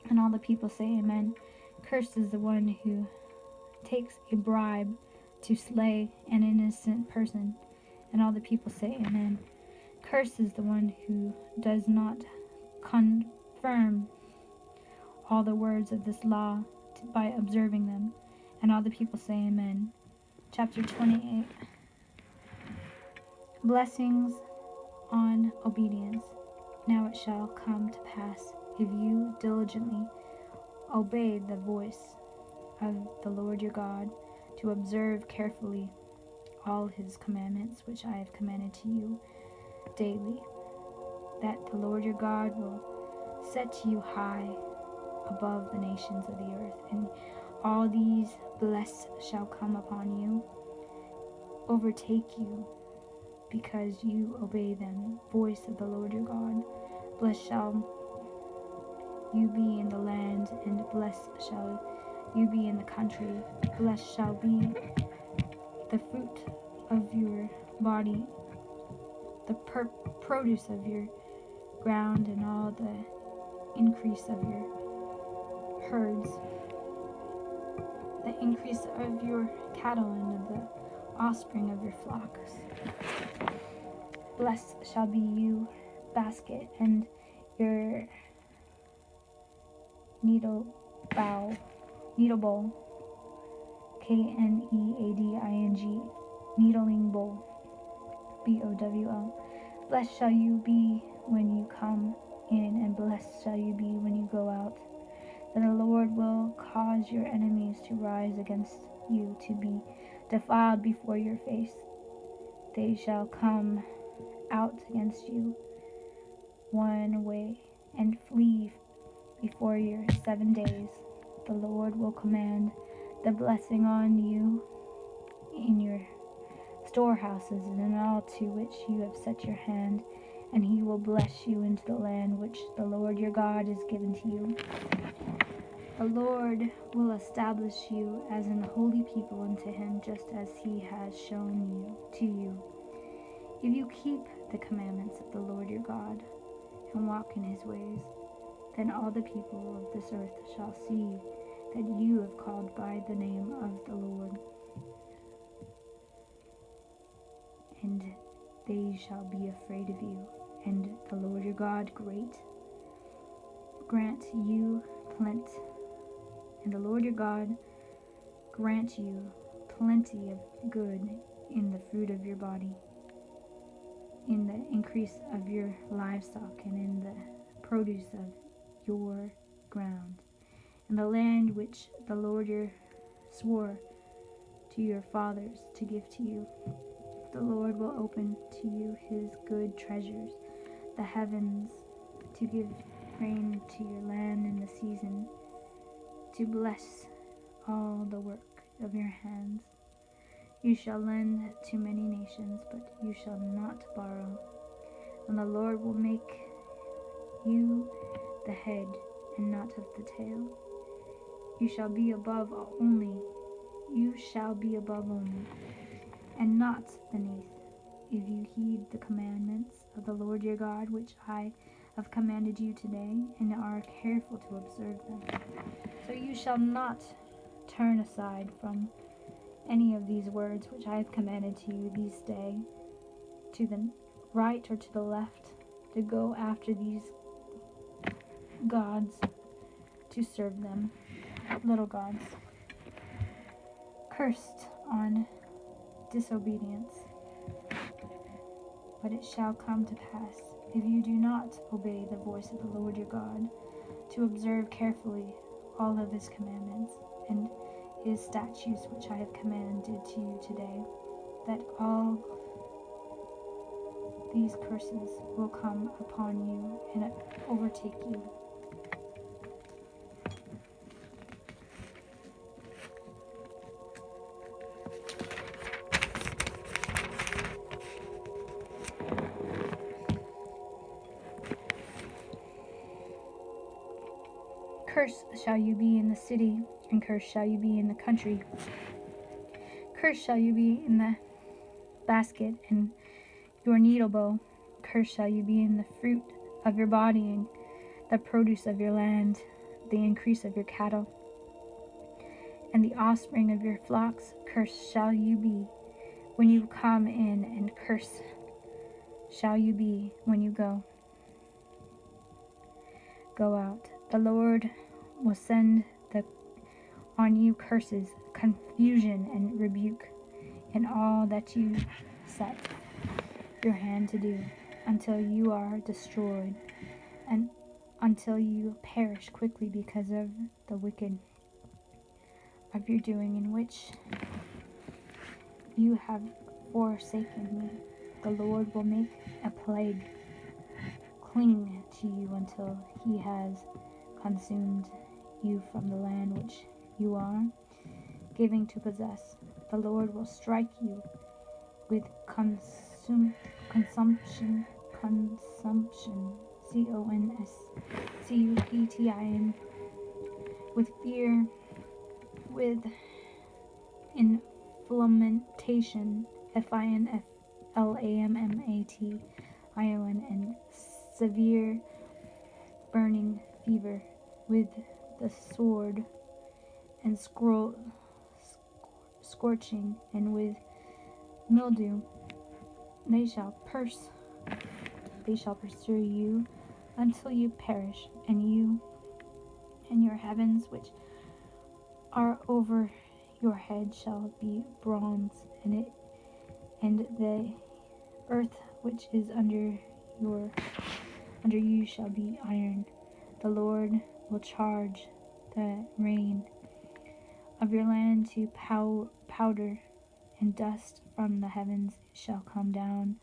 And all the people say, Amen. Cursed is the one who takes a bribe to slay an innocent person. And all the people say, Amen. Cursed is the one who does not confirm all the words of this law by observing them. And all the people say, Amen. Chapter 28. Blessings on obedience. Now it shall come to pass, if you diligently obey the voice of the Lord your God, to observe carefully all his commandments which I have commanded to you daily, that the Lord your God will set you high above the nations of the earth, and all these blessed shall come upon you, overtake you, because you obey the voice of the Lord your God. Blessed shall you be in the land, and blessed shall you be in the country. Blessed shall be the fruit of your body, the produce of your ground, and all the increase of your herds, the increase of your cattle, and of the offspring of your flocks. Blessed shall be your basket and your needle bowl, Kneading, needling bowl, BOWL. Blessed shall you be when you come in, and blessed shall you be when you go out. That the Lord will cause your enemies to rise against you, to be defiled before your face. They shall come out against you one way, and flee before you 7 days. The Lord will command the blessing on you in your storehouses and in all to which you have set your hand, and he will bless you into the land which the Lord your God has given to you. The Lord will establish you as an holy people unto him, just as he has shown you to you. If you keep the commandments of the Lord your God, and walk in his ways, then all the people of this earth shall see that you have called by the name of the Lord, and they shall be afraid of you, and the Lord your God grant you And the Lord your God grant you plenty of good in the fruit of your body, in the increase of your livestock, and in the produce of your ground, in the land which the Lord your swore to your fathers to give to you. The Lord will open to you his good treasures, the heavens, to give rain to your land in the season, to bless all the work of your hands. You shall lend to many nations, but you shall not borrow. And the Lord will make you the head and not of the tail. You shall be above only, and not beneath, if you heed the commandments of the Lord your God, which I have commanded you today, and are careful to observe them. So you shall not turn aside from any of these words which I have commanded to you this day, to the right or to the left, to go after these gods, to serve them, little gods. Cursed on disobedience. But it shall come to pass, if you do not obey the voice of the Lord your God, to observe carefully all of his commandments and his statutes which I have commanded to you today, that all these curses will come upon you and overtake you. Cursed shall you be in the city, and cursed shall you be in the country. Cursed shall you be in the basket and your needle bow. Cursed shall you be in the fruit of your body, and the produce of your land, the increase of your cattle, and the offspring of your flocks. Cursed shall you be when you come in, and cursed shall you be when you go out. The Lord will send on you curses, confusion, and rebuke in all that you set your hand to do, until you are destroyed, and until you perish quickly because of the wicked of your doing, in which you have forsaken me. The Lord will make a plague cling to you until he has consumed you from the land which you are giving to possess. The Lord will strike you with consumption, CONSCUPTIN, with fear, with inflammation, FINFLAMMATION, and severe burning fever, with the sword and scorching, and with mildew. They shall pursue you until you perish, and you and your heavens which are over your head shall be bronze, and the earth which is under you shall be iron. The Lord will charge the rain of your land to powder, and dust from the heavens shall come down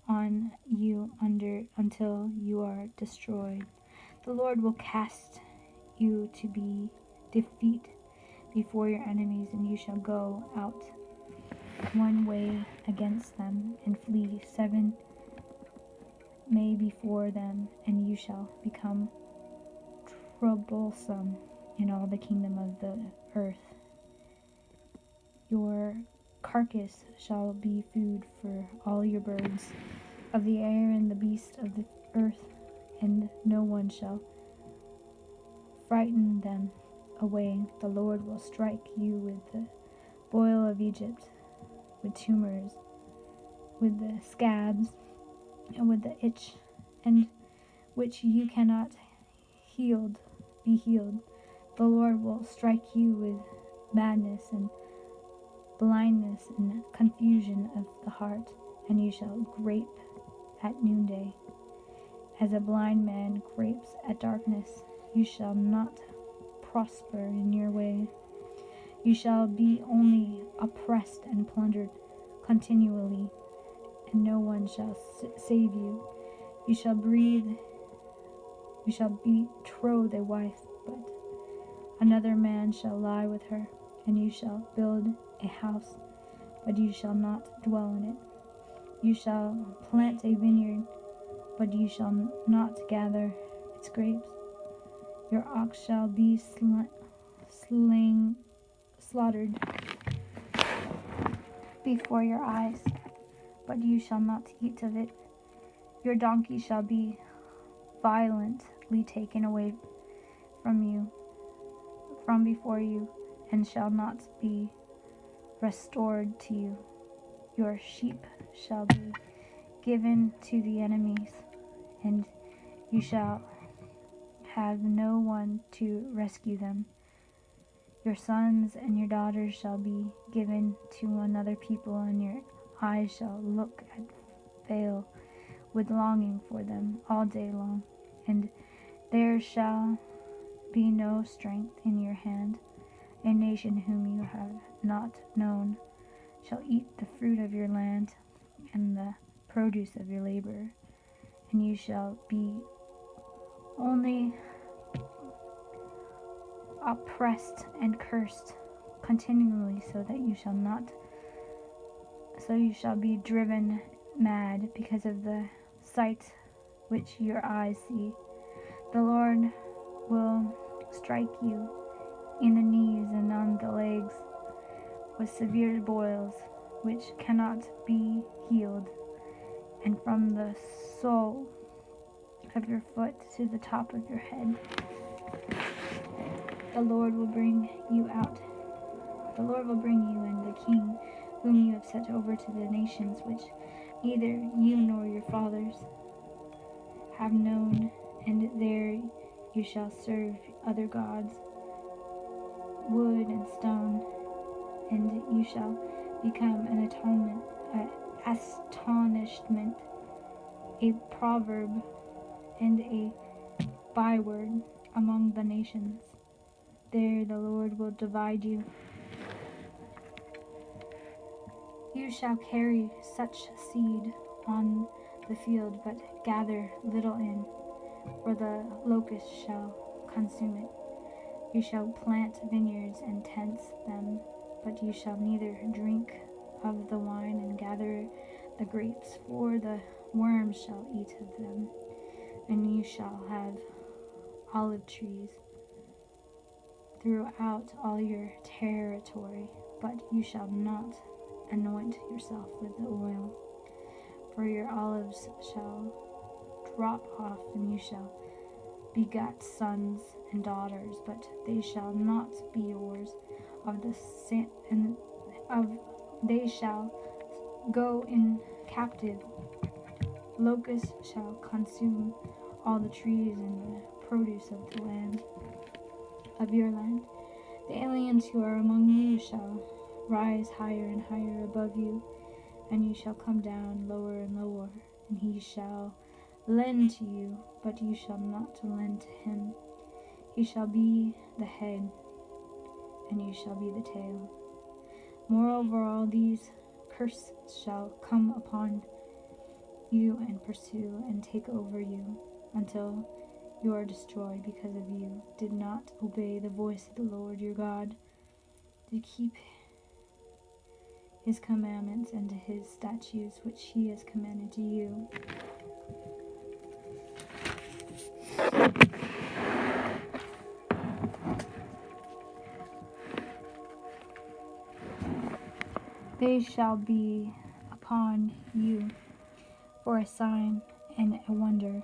on you until you are destroyed. The Lord will cast you to be defeat before your enemies, and you shall go out one way against them, and flee 7 may before them, and you shall become troublesome in all the kingdom of the earth. Your carcass shall be food for all your birds of the air and the beasts of the earth, and no one shall frighten them away. The Lord will strike you with the boil of Egypt, with tumors, with the scabs, and with the itch, and which you cannot be healed. The Lord will strike you with madness and blindness and confusion of the heart, and you shall grape at noonday. As a blind man grapes at darkness, you shall not prosper in your way. You shall be only oppressed and plundered continually, and no one shall save you. You shall betroth a wife, but another man shall lie with her, and you shall build a house, but you shall not dwell in it. You shall plant a vineyard, but you shall not gather its grapes. Your ox shall be slaughtered before your eyes, but you shall not eat of it. Your donkey shall be violently taken away from before you, and shall not be restored to you. Your sheep shall be given to the enemies, and you shall have no one to rescue them. Your sons and your daughters shall be given to another people, and your eyes shall look at Baal with longing for them all day long, and there shall be no strength in your hand. A nation whom you have not known shall eat the fruit of your land and the produce of your labor, and you shall be only oppressed and cursed continually, so you shall be driven mad because of the sight which your eyes see. The Lord will strike you in the knees and on the legs with severe boils which cannot be healed, and from the sole of your foot to the top of your head. The Lord will bring you out. The Lord will bring you and the king whom you have set over to the nations which neither you nor your fathers have known, and there you shall serve other gods, wood and stone, and you shall become an astonishment, a proverb, and a byword among the nations. There the Lord will divide you. You shall carry such seed on the field, but gather little in, for the locust shall consume it. You shall plant vineyards and tents them, but you shall neither drink of the wine and gather the grapes, for the worms shall eat of them. And you shall have olive trees throughout all your territory, but you shall not anoint yourself with the oil, for your olives shall drop off, and you shall beget sons and daughters, but they shall not be yours. They shall go in captive. Locusts shall consume all the trees and the produce of the land of your land. The aliens who are among you shall rise higher and higher above you, and you shall come down lower and lower, and he shall lend to you, but you shall not lend to him. He shall be the head, and you shall be the tail. Moreover, all these curses shall come upon you and pursue and take over you until you are destroyed, because of you did not obey the voice of the Lord your God to keep his commandments and to his statutes which he has commanded to you. They shall be upon you for a sign and a wonder,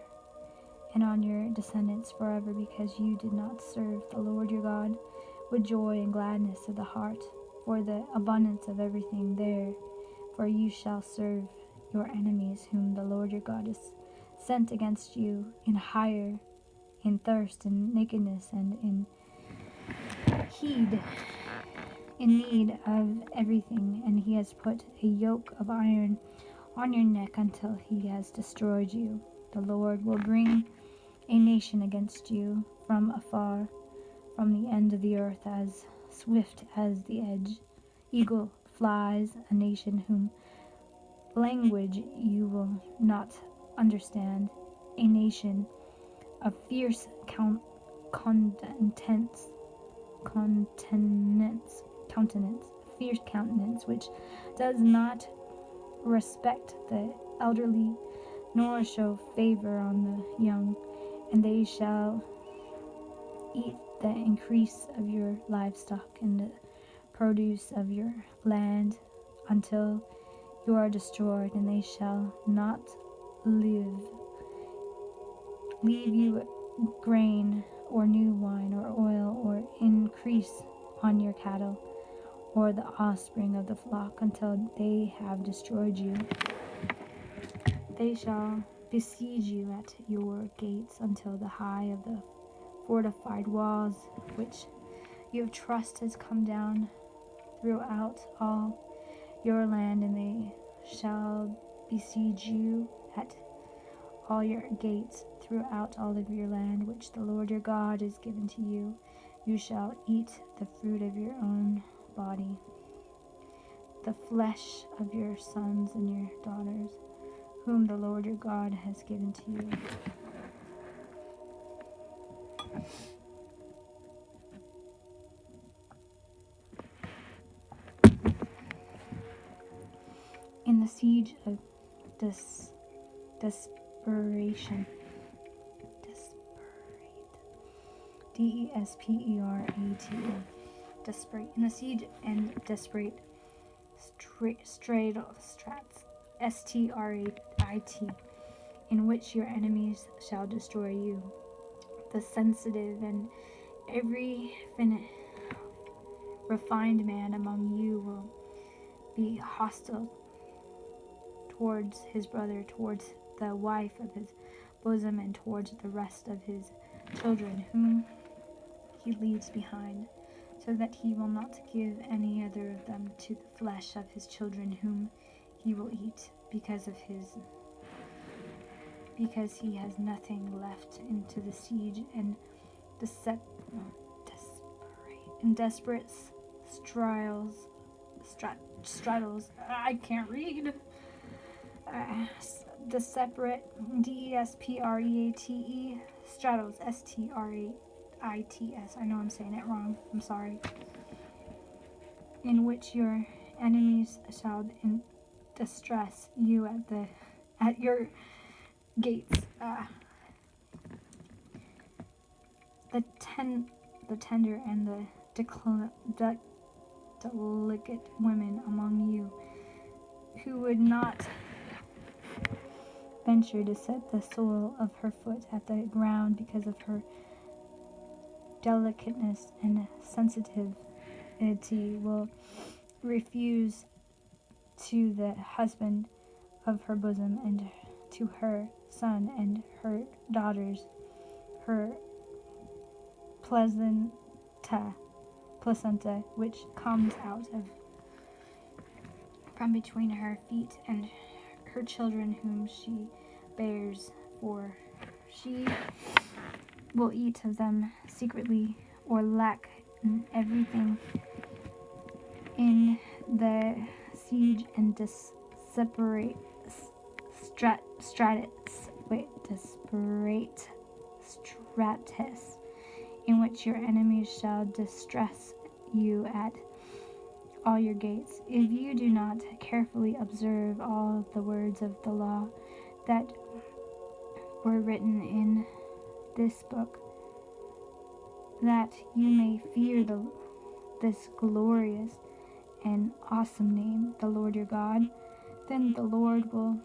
and on your descendants forever, because you did not serve the Lord your God with joy and gladness of the heart, for the abundance of everything there. For you shall serve your enemies, whom the Lord your God has sent against you, in thirst, in nakedness, and in heed in need of everything, and he has put a yoke of iron on your neck until he has destroyed you. The Lord will bring a nation against you from afar, from the end of the earth, as swift as the eagle flies, a nation whom language you will not understand, a nation of fierce countenance, fierce countenance, which does not respect the elderly, nor show favor on the young, and they shall eat the increase of your livestock and the produce of your land until you are destroyed, and they shall not leave you grain or new wine or oil or increase on your cattle or the offspring of the flock until they have destroyed you. They shall besiege you at your gates until the high of the fortified walls which you have trust has come down throughout all your land, and they shall besiege you at all your gates throughout all of your land, which the Lord your God is given to you. You shall eat the fruit of your own body, the flesh of your sons and your daughters, whom the Lord your God has given to you. In the siege of desperation, desperate, desperate, in the siege and desperate strats, strait, in which your enemies shall destroy you. The sensitive and every refined man among you will be hostile towards his brother, towards the wife of his bosom, and towards the rest of his children whom he leaves behind, so that he will not give any other of them to the flesh of his children whom he will eat, because he has nothing left into the siege and desperate straddles. I can't read. The separate desperate straddles straights. I know I'm saying it wrong. I'm sorry. In which your enemies shall distress you at your gates. The tender and the delicate women among you, who would not venture to set the sole of her foot at the ground because of her delicateness and sensitivity, will refuse to the husband of her bosom and to her son and her daughters her placenta which comes out of from between her feet, and her children whom she bears, for she will eat of them secretly, or lack everything in the siege and desperate stratus, in which your enemies shall distress you at all your gates. If you do not carefully observe all the words of the law that were written in this book, that you may fear this glorious and awesome name, the Lord your God, then the Lord will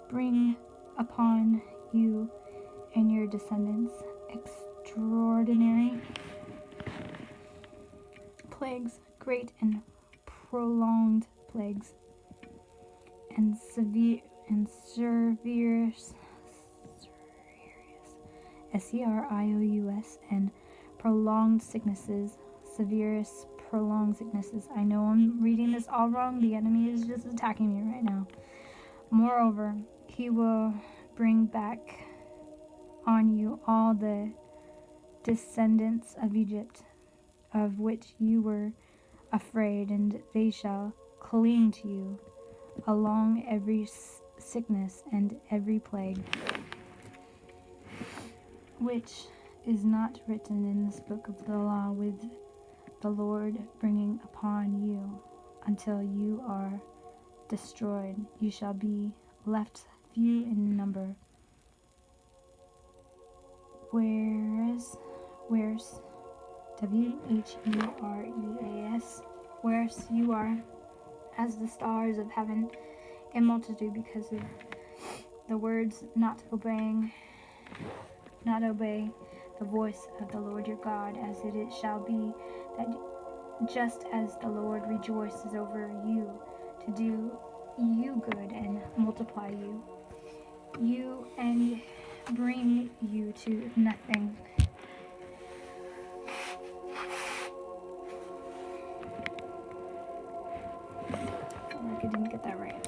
bring upon you and your descendants extraordinary plagues, great and prolonged plagues, and severe serious and prolonged sicknesses, severest prolonged sicknesses. I know I'm reading this all wrong. The enemy is just attacking me right now. Moreover, he will bring back on you all the descendants of Egypt, of which you were afraid, and they shall cling to you along every sickness and every plague, which is not written in this book of the law, with the Lord bringing upon you until you are destroyed. You shall be left few in number. Whereas Whereas you are as the stars of heaven in multitude, because of the words not obey the voice of the Lord your God, as it shall be that just as the Lord rejoices over you to do you good and multiply you and bring you to nothing. I didn't get that right.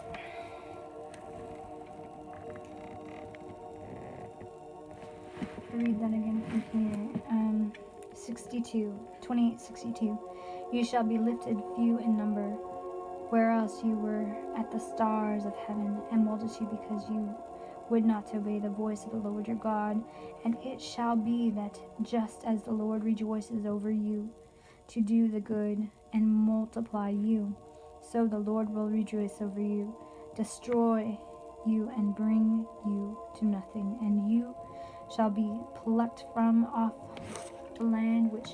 I'll read that again from here. 28:62. You shall be lifted few in number, whereas you were at the stars of heaven and multitude, because you would not obey the voice of the Lord your God. And it shall be that just as the Lord rejoices over you to do the good and multiply you, so the Lord will rejoice over you, destroy you, and bring you to nothing. And you shall be plucked from off the land which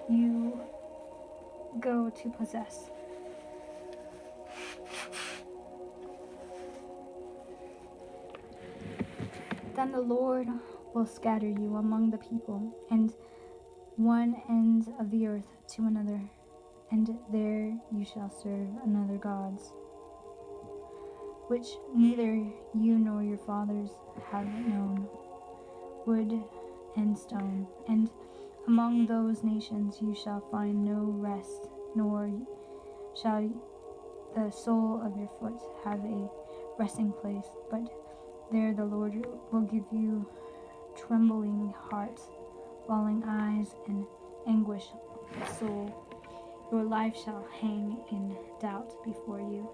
you go to possess. Then the Lord will scatter you among the people, and one end of the earth to another, and there you shall serve another gods, which neither you nor your fathers have known, wood and stone. And among those nations you shall find no rest, nor shall the sole of your foot have a resting place, but there the Lord will give you trembling hearts, lolling eyes, and anguish of soul. Your life shall hang in doubt before you.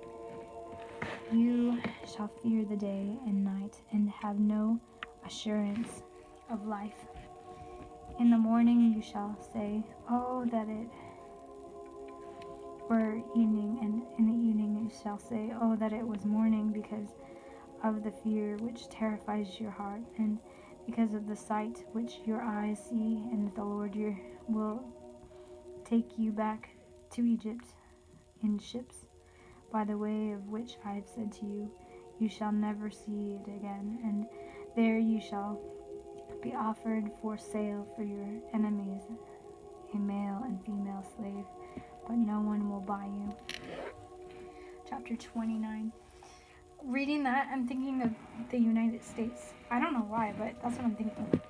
You shall fear the day and night, and have no assurance of life. In the morning you shall say, "Oh, that it were evening," and in the evening you shall say, "Oh, that it was morning," because of the fear which terrifies your heart, and because of the sight which your eyes see. And the Lord will take you back to Egypt in ships, by the way of which I have said to you, you shall never see it again. And there you shall be offered for sale for your enemies, a male and female slave, but no one will buy you. Chapter 29. Reading that, I'm thinking of the United States. I don't know why, but that's what I'm thinking.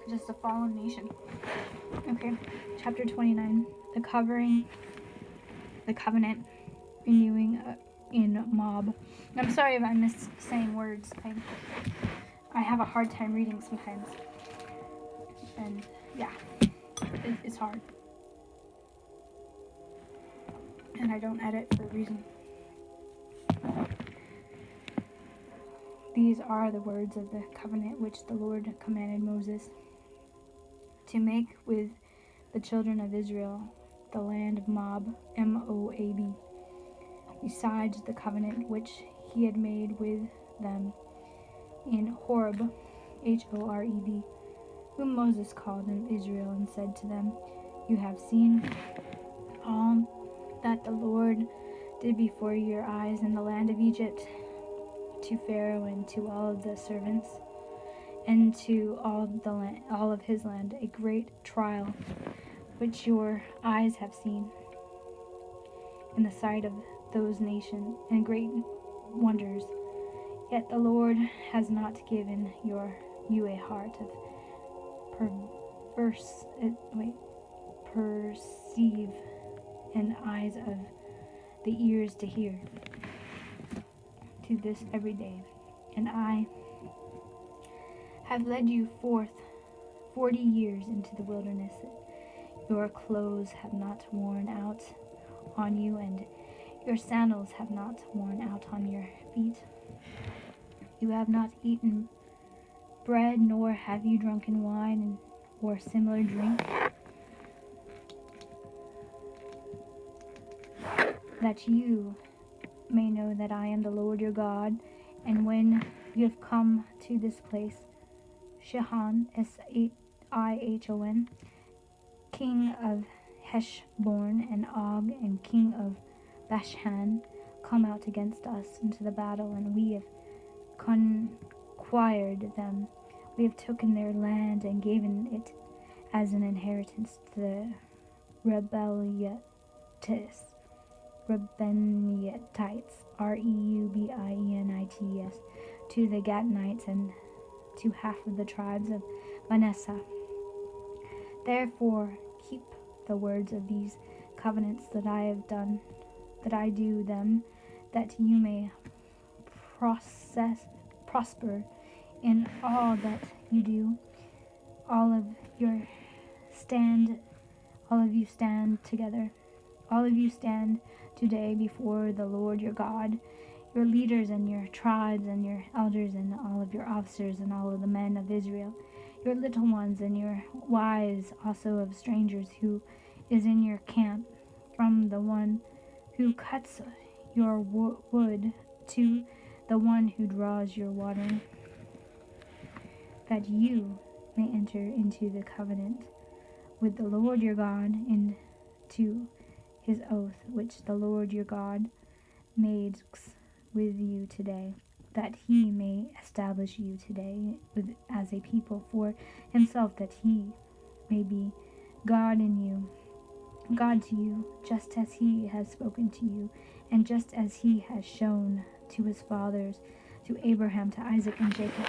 Just a fallen nation. Okay, chapter 29. The covenant renewing in Moab. I'm sorry if I miss saying words. I have a hard time reading sometimes. And yeah, it's hard. And I don't edit for a reason. These are the words of the covenant which the Lord commanded Moses to make with the children of Israel, the land of Moab, Moab, besides the covenant which he had made with them in Horeb, Horeb, whom Moses called in Israel, and said to them, "You have seen all that the Lord did before your eyes in the land of Egypt, to Pharaoh and to all of the servants, and to all of his land, a great trial which your eyes have seen in the sight of those nations, and great wonders. Yet the Lord has not given your you a heart of perceive, and eyes of the ears to hear, to this every day. And I have led you forth 40 years into the wilderness. Your clothes have not worn out on you, and your sandals have not worn out on your feet. You have not eaten bread, nor have you drunken wine or similar drink, that you may know that I am the Lord your God. And when you have come to this place, Sihon, Sihon, king of Heshbon, and Og, and king of Bashan, come out against us into the battle, and we have conquired them. We have taken their land and given it as an inheritance to the Reubenites, Reubenites, to the Gadites, and to half of the tribes of Manasseh. Therefore keep the words of these covenants that I have done, that I do them, that you may prosper in all that you do. All of you stand together. All of you stand today before the Lord your God, your leaders and your tribes and your elders and all of your officers and all of the men of Israel, your little ones and your wives also of strangers who is in your camp, from the one who cuts your wood to the one who draws your water, that you may enter into the covenant with the Lord your God, into his oath which the Lord your God makes with you today, that he may establish you today as a people for himself, that he may be God to you, just as he has spoken to you, and just as he has shown to his fathers, to Abraham, to Isaac, and Jacob.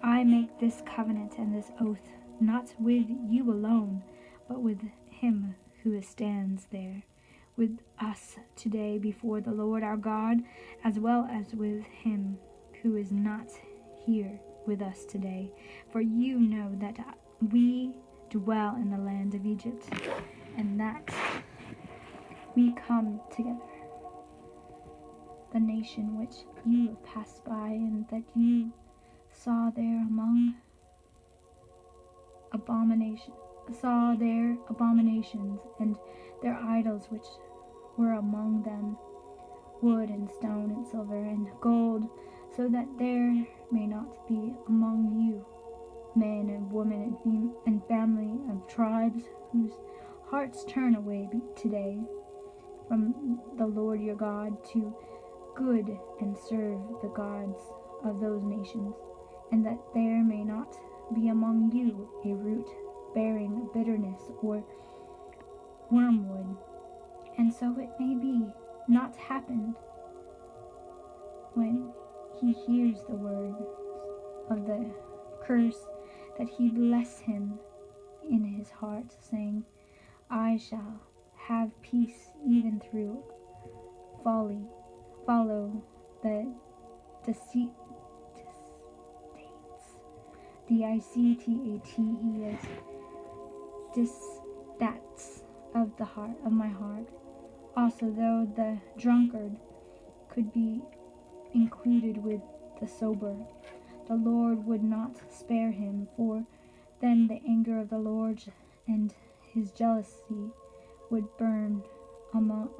I make this covenant and this oath not with you alone, but with him who stands there with us today before the Lord our God, as well as with him who is not here with us today. For you know that we dwell in the land of Egypt, and that we come together, the nation which you have passed by, and that you saw their abominations and their idols which were among them, wood and stone and silver and gold, so that there may not be among you men and women and family of tribes whose hearts turn away today from the Lord your God to good and serve the gods of those nations, and that there may not be among you a root bearing bitterness or wormwood. And so it may be not happened when he hears the words of the curse, that he bless him in his heart, saying, I shall have peace even through follow the deceit, D-I-C-T-A-T-E-S, disdates of my heart. Also, though the drunkard could be included with the sober, the Lord would not spare him, for then the anger of the Lord and his jealousy would burn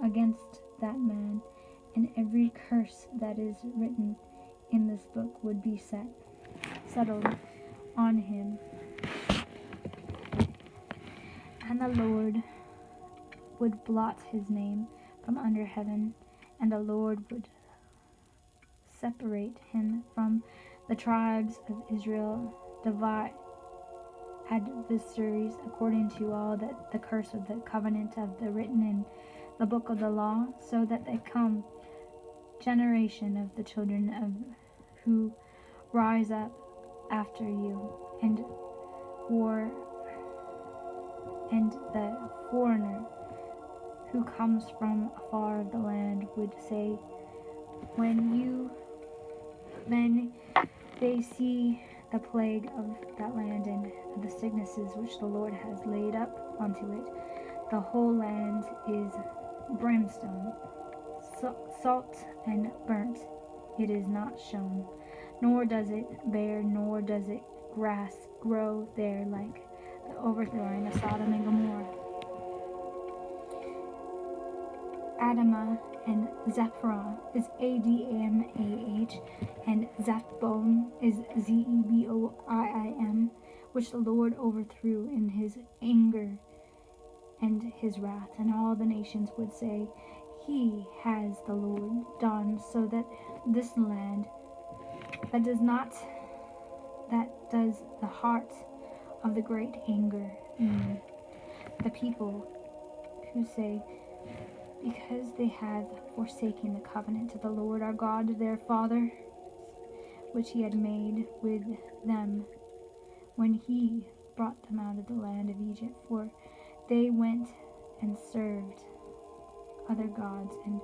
against that man, and every curse that is written in this book would be settled on him. And the Lord would blot his name from under heaven, and the Lord would separate him from the tribes of Israel, divide adversaries, according to all that the curse of the covenant of the written in the book of the law, so that they come generation of the children of who rise up after you, and the foreigner who comes from afar of the land would say, when then they see the plague of that land and the sicknesses which the Lord has laid up onto it, the whole land is brimstone, salt and burnt. It is not shown, nor does it bear, nor does it grass grow there like the overthrowing of Sodom and Gomorrah. Adamah and Zephirah is Adamah, and Zephboim is Zeboim, which the Lord overthrew in his anger and his wrath. And all the nations would say, He has the Lord done so that this land that does the heart of the great anger in the people who say, because they have forsaken the covenant of the Lord our God, their father, which he had made with them when he brought them out of the land of Egypt. For they went and served other gods and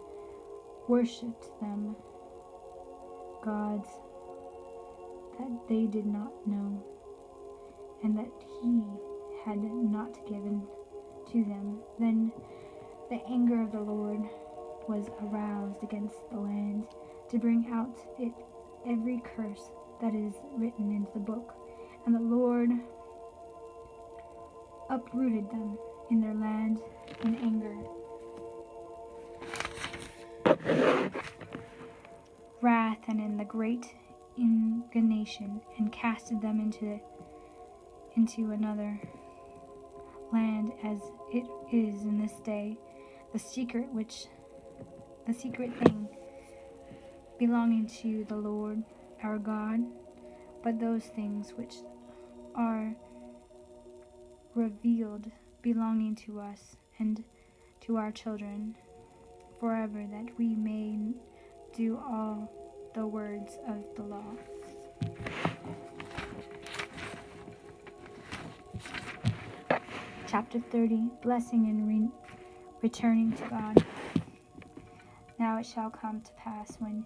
worshipped them, gods that they did not know, and that he had not given to them. Then the anger of the Lord was aroused against the land to bring out it every curse that is written into the book. And the Lord uprooted them in their land in anger, wrath, and in the great indignation, and casted them into another land, as it is in this day, the secret thing belonging to the Lord our God, but those things which are revealed belonging to us and to our children forever, that we may do all the words of the law. Chapter 30, Blessing and Returning to God. Now it shall come to pass, when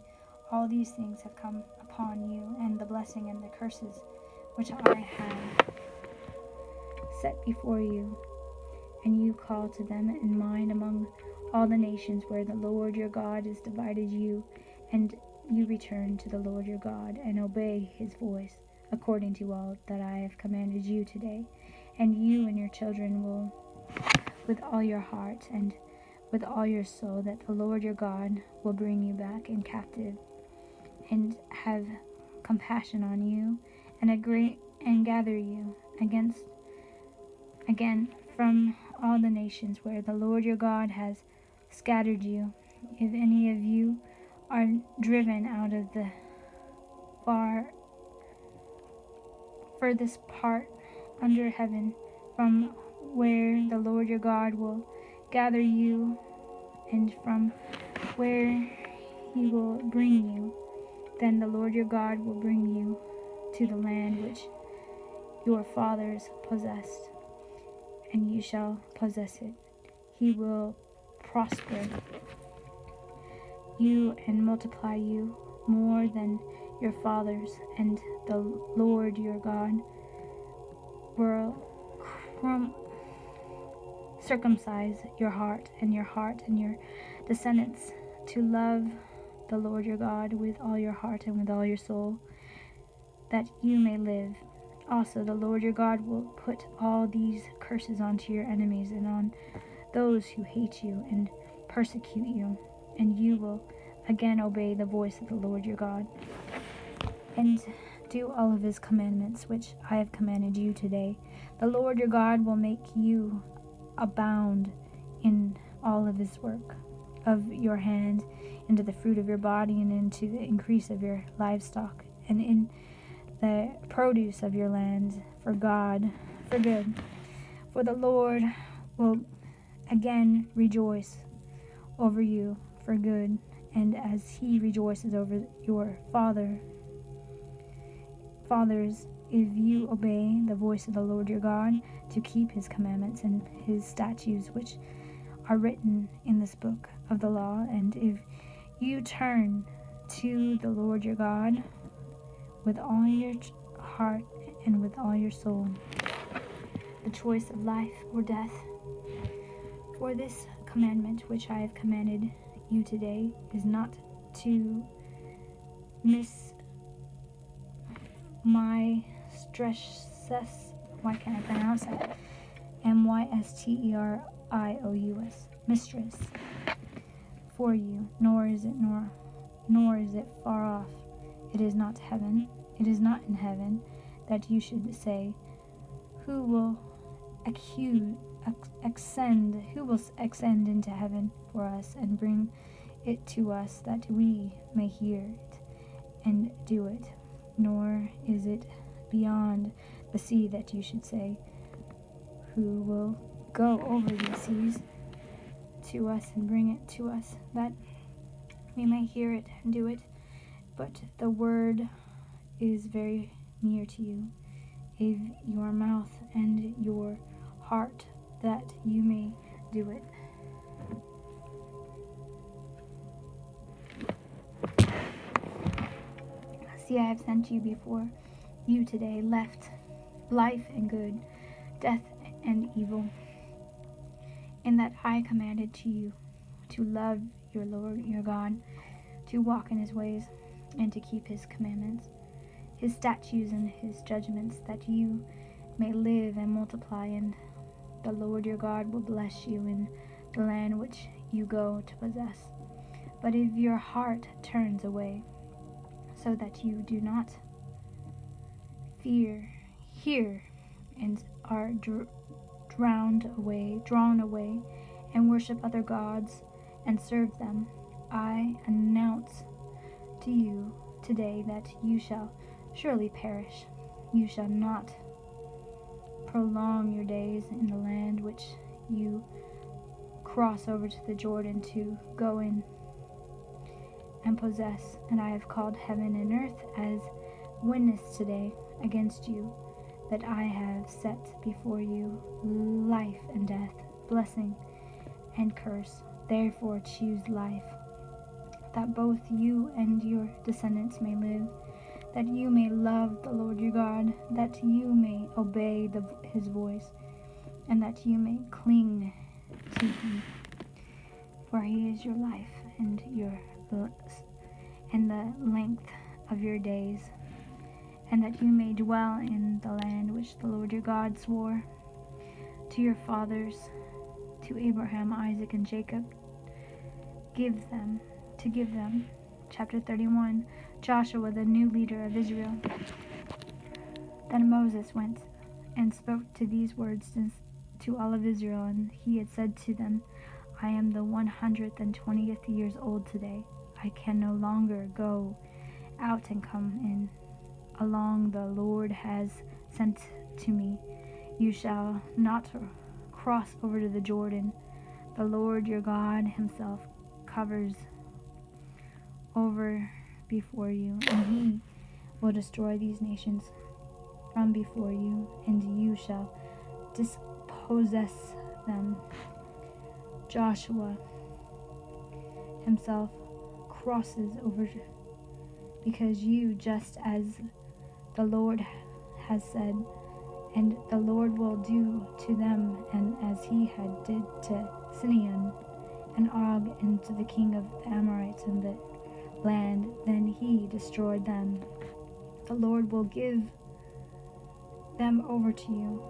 all these things have come upon you, and the blessing and the curses which I have set before you, and you call to them in mind among all the nations where the Lord your God has divided you, and you return to the Lord your God, and obey his voice, according to all that I have commanded you today, and you and your children will, with all your heart and with all your soul, that the Lord your God will bring you back in captive, and have compassion on you, and gather you again from all the nations where the Lord your God has scattered you. If any of you are driven out of the furthest part under heaven, from where the Lord your God will gather you, and from where he will bring you, then the Lord your God will bring you to the land which your fathers possessed, and you shall possess it. He will prosper you and multiply you more than your fathers, and the Lord your God will circumcise your heart and your descendants to love the Lord your God with all your heart and with all your soul, that you may live. Also the Lord your God will put all these curses onto your enemies and on those who hate you and persecute you, and you will again obey the voice of the Lord your God, and do all of his commandments which I have commanded you today. The Lord your God will make you abound in all of his work of your hand, into the fruit of your body, and into the increase of your livestock, and in the produce of your land, for good. For the Lord will again rejoice over you for good, and as he rejoices over your father fathers, if you obey the voice of the Lord your God, to keep his commandments and his statutes, which are written in this book of the law, and if you turn to the Lord your God with all your heart and with all your soul, the choice of life or death. For this commandment which I have commanded you today is not to miss my stress. Why can't I pronounce that? Mysteries, mistress, for you, nor is it far off. It is not in heaven, that you should say, who will ascend into heaven for us and bring it to us, that we may hear it and do it. Nor is it beyond the sea, that you should say, who will go over these seas to us and bring it to us, that we may hear it and do it. But the word is very near to you, in your mouth and your heart, that you may do it. See, I have sent you before you today, left life and good, death and evil, in that I commanded to you to love your Lord your God, to walk in his ways, and to keep his commandments, his statutes and his judgments, that you may live and multiply, and the Lord your God will bless you in the land which you go to possess. But if your heart turns away, so that you do not hear, and are drawn away, and worship other gods and serve them, I announce to you today that you shall surely perish. You shall not prolong your days in the land which you cross over to the Jordan to go in and possess. And I have called heaven and earth as witness today against you, that I have set before you life and death, blessing and curse. Therefore choose life, that both you and your descendants may live, that you may love the Lord your God, that you may obey his voice, and that you may cling to him. For he is your life and the length of your days, and that you may dwell in the land which the Lord your God swore to your fathers, to Abraham, Isaac, and Jacob, to give them. Chapter 31. Joshua, the new leader of Israel. Then Moses went and spoke to these words to all of Israel, and he had said to them, I am the 120th years old today. I can no longer go out and come in. Along the Lord has sent to me. You shall not cross over to the Jordan. The Lord your God himself covers over before you, and he will destroy these nations from before you, and you shall dispossess them. Joshua himself crosses over, because you, just as the Lord has said, and the Lord will do to them, and as he had did to Sihon and Og, and to the king of the Amorites in the land. Then he destroyed them. The Lord will give them over to you,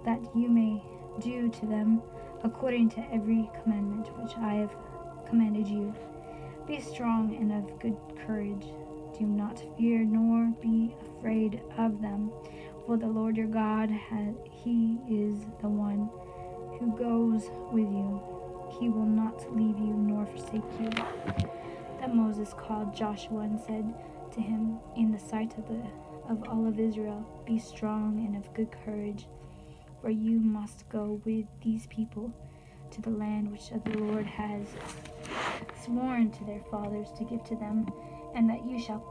that you may do to them according to every commandment which I have commanded you. Be strong and of good courage. Do not fear nor be afraid of them, for the Lord your God, he is the one who goes with you. He will not leave you nor forsake you. Then Moses called Joshua and said to him in the sight of all of Israel, Be strong and of good courage, for you must go with these people to the land which the Lord has sworn to their fathers to give to them, and that you shall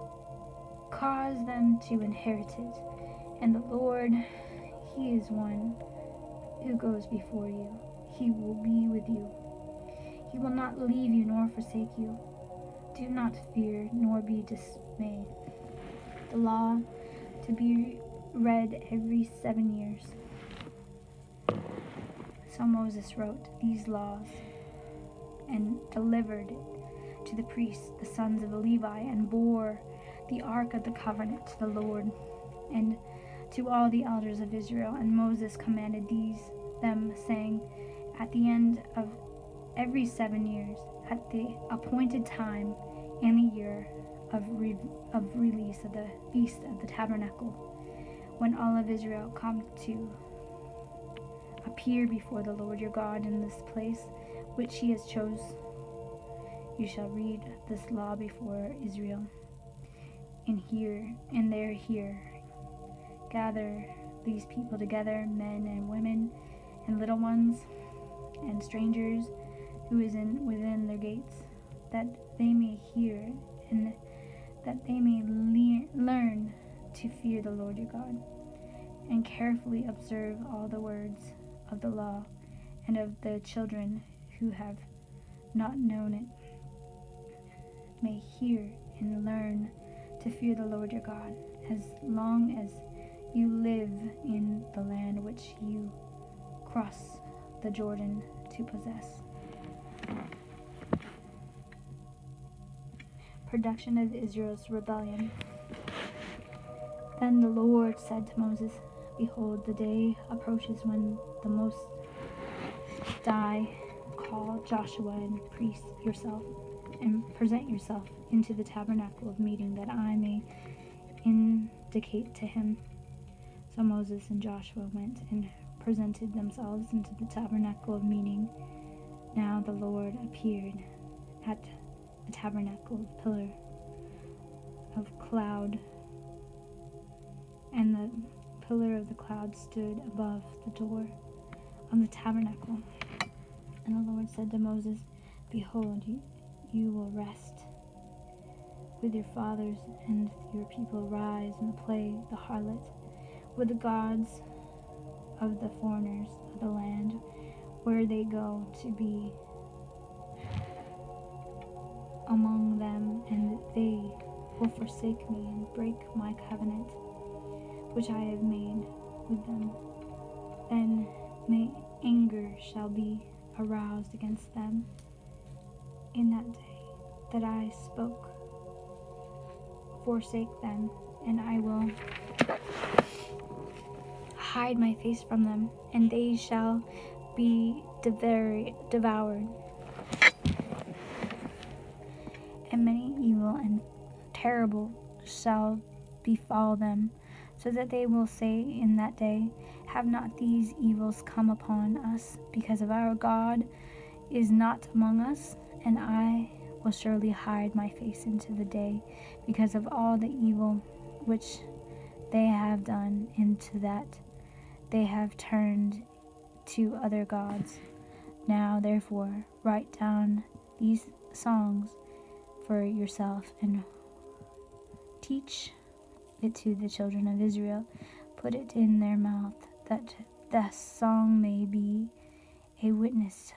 cause them to inherit it. And the Lord, He is one who goes before you. He will be with you. He will not leave you nor forsake you. Do not fear nor be dismayed. The law to be read every 7 years. So Moses wrote these laws and delivered it to the priests, the sons of Levi, and bore the ark of the covenant to the Lord and to all the elders of Israel. And Moses commanded them, saying, at the end of every 7 years, at the appointed time and the year of release of the feast of the tabernacle, when all of Israel come to appear before the Lord your God in this place which he has chose, you shall read this law before Israel, and there hear. Gather these people together, men and women, and little ones, and strangers who is within their gates, that they may hear, and that they may learn to fear the Lord your God, and carefully observe all the words of the law, and of the children who have not known it may hear and learn to fear the Lord your God, as long as you live in the land which you cross the Jordan to possess. Production of Israel's rebellion. Then the Lord said to Moses, behold, the day approaches when the Most High call Joshua and priest yourself, and present yourself into the tabernacle of meeting, that I may indicate to him. So Moses and Joshua went and presented themselves into the tabernacle of meeting. Now the Lord appeared at the tabernacle, pillar of cloud, and the pillar of the cloud stood above the door of the tabernacle. And the Lord said to Moses, behold, you will rest with your fathers, and your people rise and play the harlot with the gods of the foreigners of the land where they go to be among them, and they will forsake me and break my covenant which I have made with them. Then my anger shall be aroused against them in that day that I spoke. Forsake them, and I will hide my face from them, and they shall be devoured. And many evil and terrible shall befall them, so that they will say in that day, have not these evils come upon us, because of our God is not among us? And I will surely hide my face into the day, because of all the evil which they have done, into that they have turned to other gods. Now therefore write down these songs for yourself, and teach it to the children of Israel. Put it in their mouth, that the song may be a witness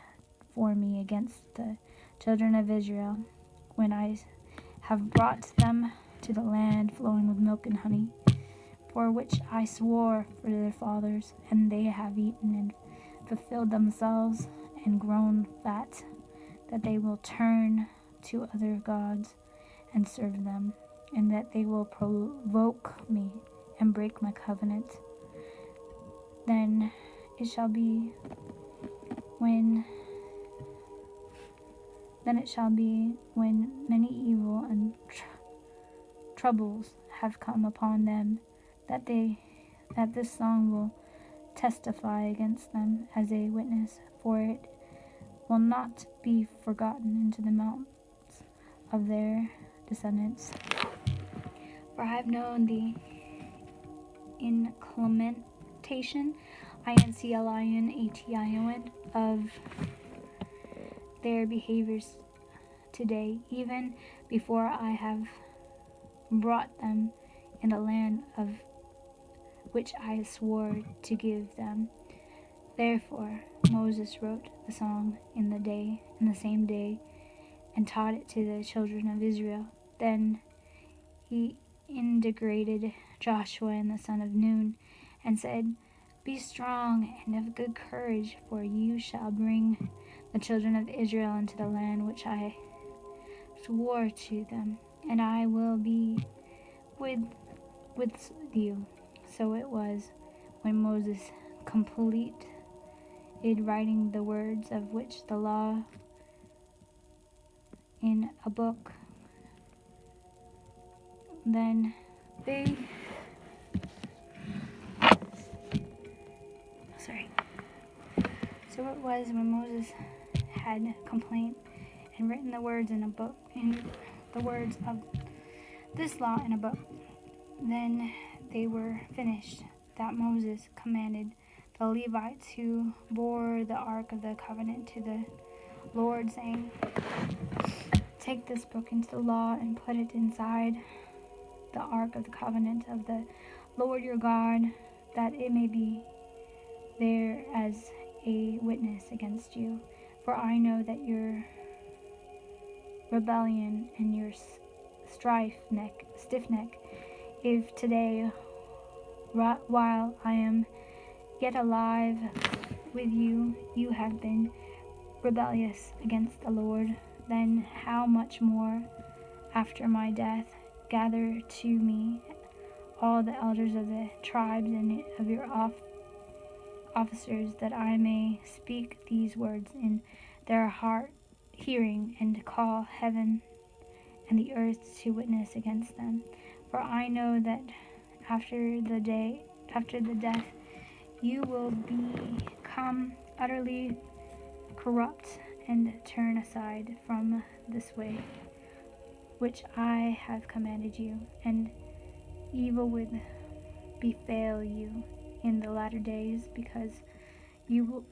for me against the children of Israel, when I have brought them to the land flowing with milk and honey, for which I swore for their fathers, and they have eaten and fulfilled themselves and grown fat, that they will turn to other gods and serve them, and that they will provoke me and break my covenant. Then it shall be when many evil and troubles have come upon them, that this song will testify against them as a witness, for it will not be forgotten into the mouths of their descendants. For I have known the inclementation, inclination, of their behaviors today, even before I have brought them in the land of which I swore to give them. Therefore Moses wrote the song in the same day, and taught it to the children of Israel. Then he integrated Joshua and the son of Nun, and said, Be strong and of good courage, for you shall bring the children of Israel into the land which I swore to them, and I will be with you. So it was, when Moses completed writing the words of which the law in a book, then So it was, when Moses had complained and written the words in a book, in the words of this law in a book, then they were finished, that Moses commanded the Levites who bore the ark of the covenant to the Lord, saying, Take this book into the law and put it inside the ark of the covenant of the Lord your God, that it may be there as a witness against you. For I know that your rebellion and your stiff neck, if today, while I am yet alive with you, you have been rebellious against the Lord, then how much more after my death gather to me all the elders of the tribes and of your officers, that I may speak these words in their hearing, and call heaven and the earth to witness against them. For I know that after the death, you will become utterly corrupt and turn aside from this way which I have commanded you, and evil would befall you in the latter days, because you will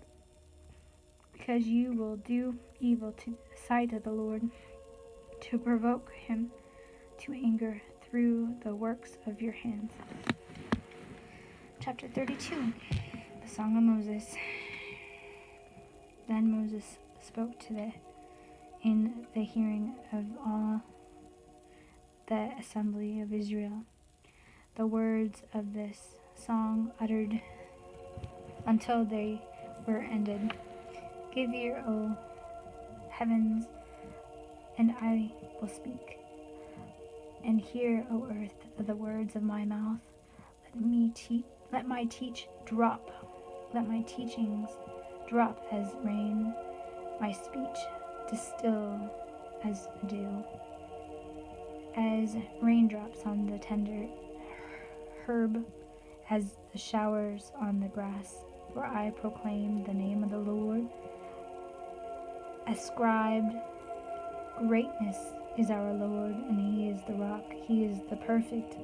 do evil to the sight of the Lord, to provoke him to anger through the works of your hands. Chapter 32, the Song of Moses. Then Moses spoke in the hearing of all the assembly of Israel the words of this song, uttered until they were ended. Give ear, O heavens, and I will speak, and hear, O earth, the words of my mouth. Let my teachings drop as rain, my speech distill as dew, as raindrops on the tender herb, as the showers on the grass. For I proclaim the name of the Lord. Ascribed greatness is our Lord, and he is the rock. He is the perfect.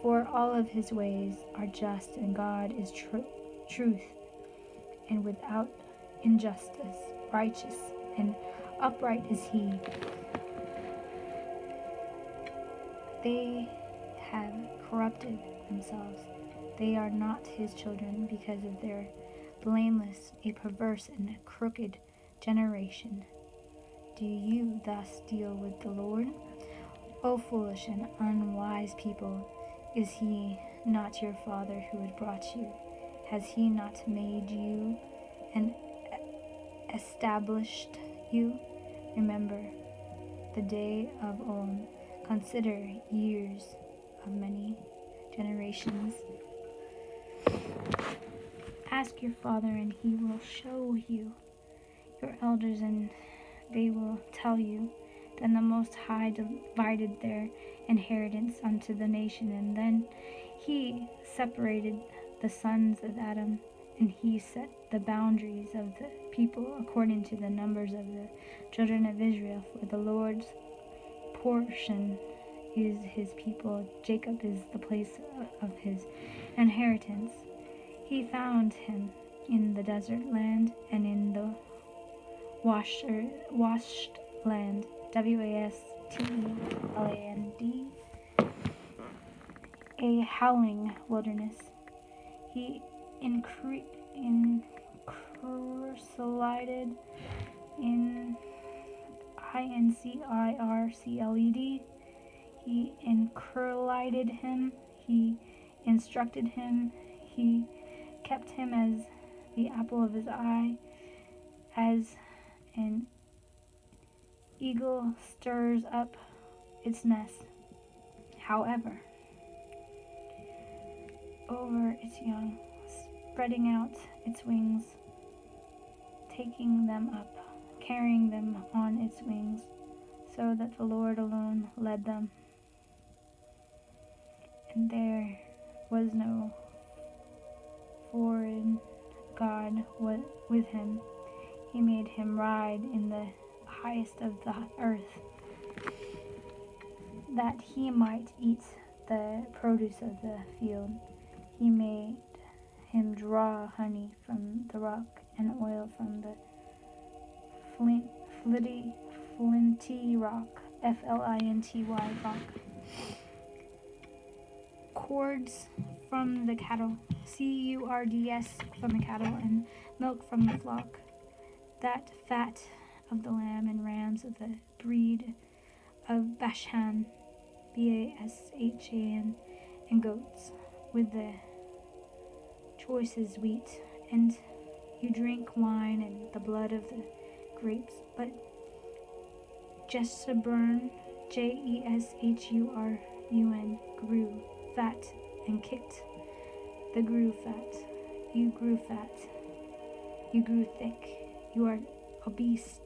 For all of his ways are just, and God is truth, and without injustice, righteous and upright is he. They have corrupted themselves. They are not his children because of their blameless, a perverse and a crooked generation. Do you thus deal with the Lord? O foolish and unwise people, is he not your father who had brought you? Has he not made you and established you? Remember the day of old. Consider years of many generations. Ask your father, and he will show you your elders, and they will tell you. Then the Most High divided their inheritance unto the nation, and then he separated the sons of Adam, and he set the boundaries of the people according to the numbers of the children of Israel. For the Lord's portion is his people. Jacob is the place of his inheritance. He found him in the desert land and in the washed land. Wastland. a howling wilderness. He incirculated incircled. He incirculated him. He instructed him. He kept him as the apple of his eye, as an eagle stirs up its nest. However, over its young, spreading out its wings, taking them up, carrying them on its wings, so that the Lord alone led them. And there was no foreign God with him. He made him ride in the highest of the earth, that he might eat the produce of the field. He made him draw honey from the rock and oil from the flinty rock, flinty rock. Cords from the cattle, curds from the cattle, and milk from the flock. That fat of the lamb and rams of the breed of Bashan, Bashan, and goats, with the choicest wheat, and you drink wine and the blood of the grapes. But Jeshurun, Jeshurun, grew fat and kicked. The grew fat. You grew fat. You grew thick. You are obese.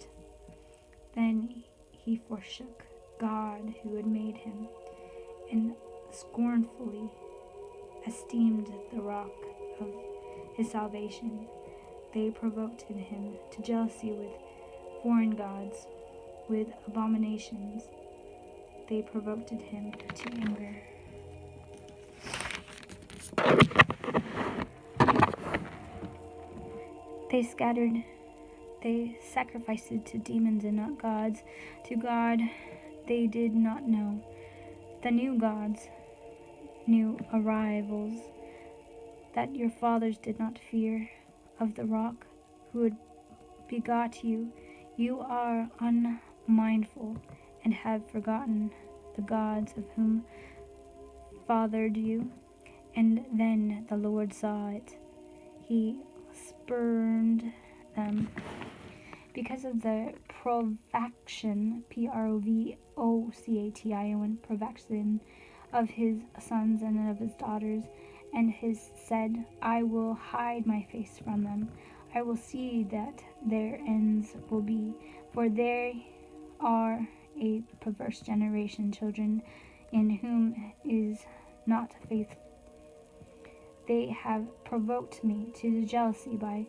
Then he forsook God who had made him, and scornfully esteemed the rock of his salvation. They provoked him to jealousy with foreign gods, with abominations. They provoked him to anger. They sacrificed to demons and not gods. To God they did not know. The new gods, new arrivals, that your fathers did not fear, of the rock who had begot you. You are unmindful and have forgotten the gods of whom fathered you. And then the Lord saw it. He spurned them because of the provocation, provocation of his sons and of his daughters, and his said, I will hide my face from them. I will see that their ends will be, for they are a perverse generation, children in whom is not faith. They have provoked me to jealousy by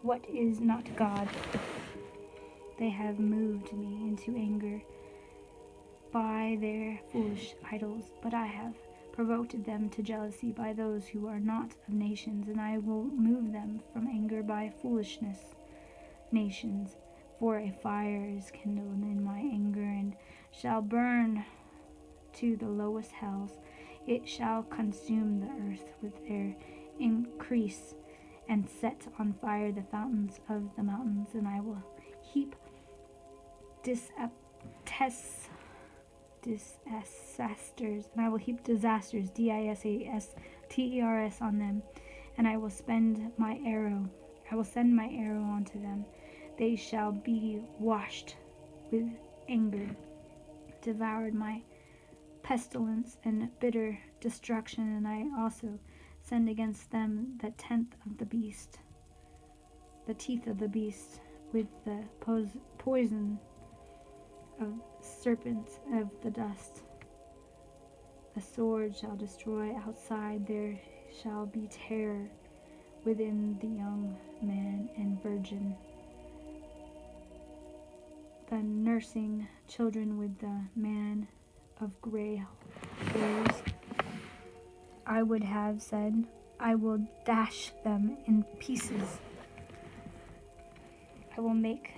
what is not God. They have moved me into anger by their foolish idols, but I have provoked them to jealousy by those who are not of nations, and I will move them from anger by foolishness nations. For a fire is kindled in my anger, and shall burn to the lowest hells. It shall consume the earth with their increase, and set on fire the fountains of the mountains, and I will heap disasters, and I will heap disasters, disasters on them, and I will send my arrow onto them. They shall be washed with anger, devoured my pestilence and bitter destruction, and I also send against them the teeth of the beast, with the poison of serpents of the dust. The sword shall destroy outside, there shall be terror within the young man and virgin, the nursing children with the man of gray hairs. I would have said, I will dash them in pieces. I will make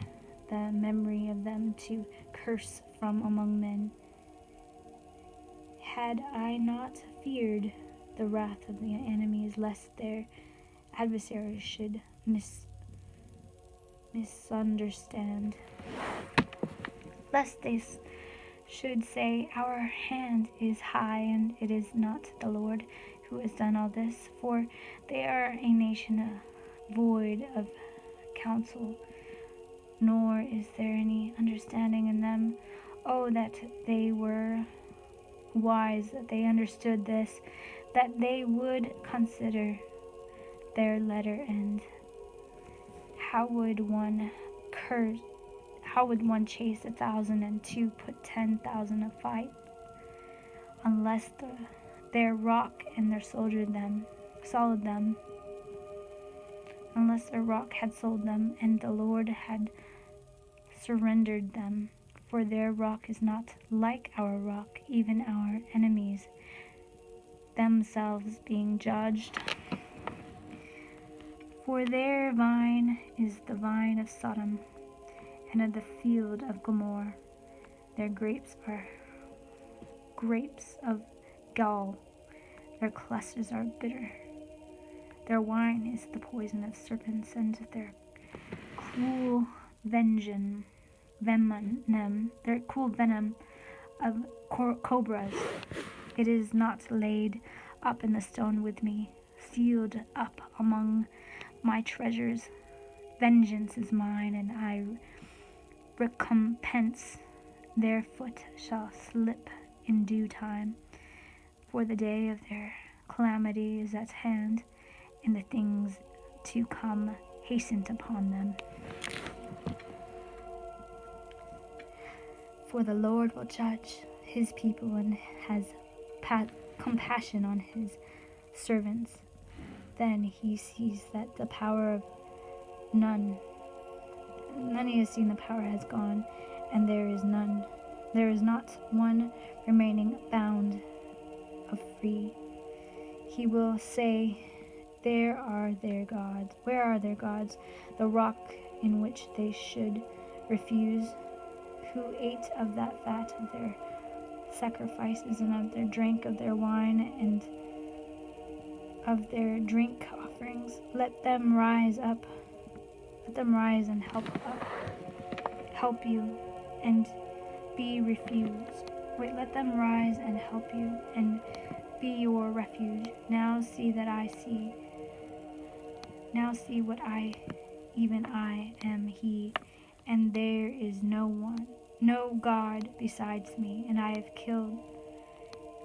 the memory of them to curse from among men. had I not feared the wrath of the enemies, lest their adversaries should misunderstand, lest they should say, our hand is high, and it is not the Lord who has done all this, for they are a nation void of counsel, nor is there any understanding in them. Oh, that they were wise, that they understood this, that they would consider their letter end. How would one chase 1,000 and two put 10,000 to fight, unless their rock and their solid them, unless their rock had sold them, and the Lord had surrendered them. For their rock is not like our rock, even our enemies themselves being judged. For their vine is the vine of Sodom, and of the field of Gomorrah. Their grapes are grapes of gall, their clusters are bitter. Their wine is the poison of serpents, and their cruel venom of cobras. It is not laid up in the stone with me, sealed up among my treasures. Vengeance is mine, and I recompense. Their foot shall slip in due time, for the day of their calamity is at hand, and the things to come hastened upon them. For the Lord will judge his people and has compassion on his servants. Then he sees that the power of none he has seen the power has gone, and there is not one remaining bound of free. He will say, where are their gods, the rock in which they should refuse, who ate of that fat of their sacrifices, and of their drink of their wine, and of their drink offerings. Let them rise and help you, and be refused. Let them rise and help you, and be your refuge. Now see what even I am he, and there is no God besides me, and I kill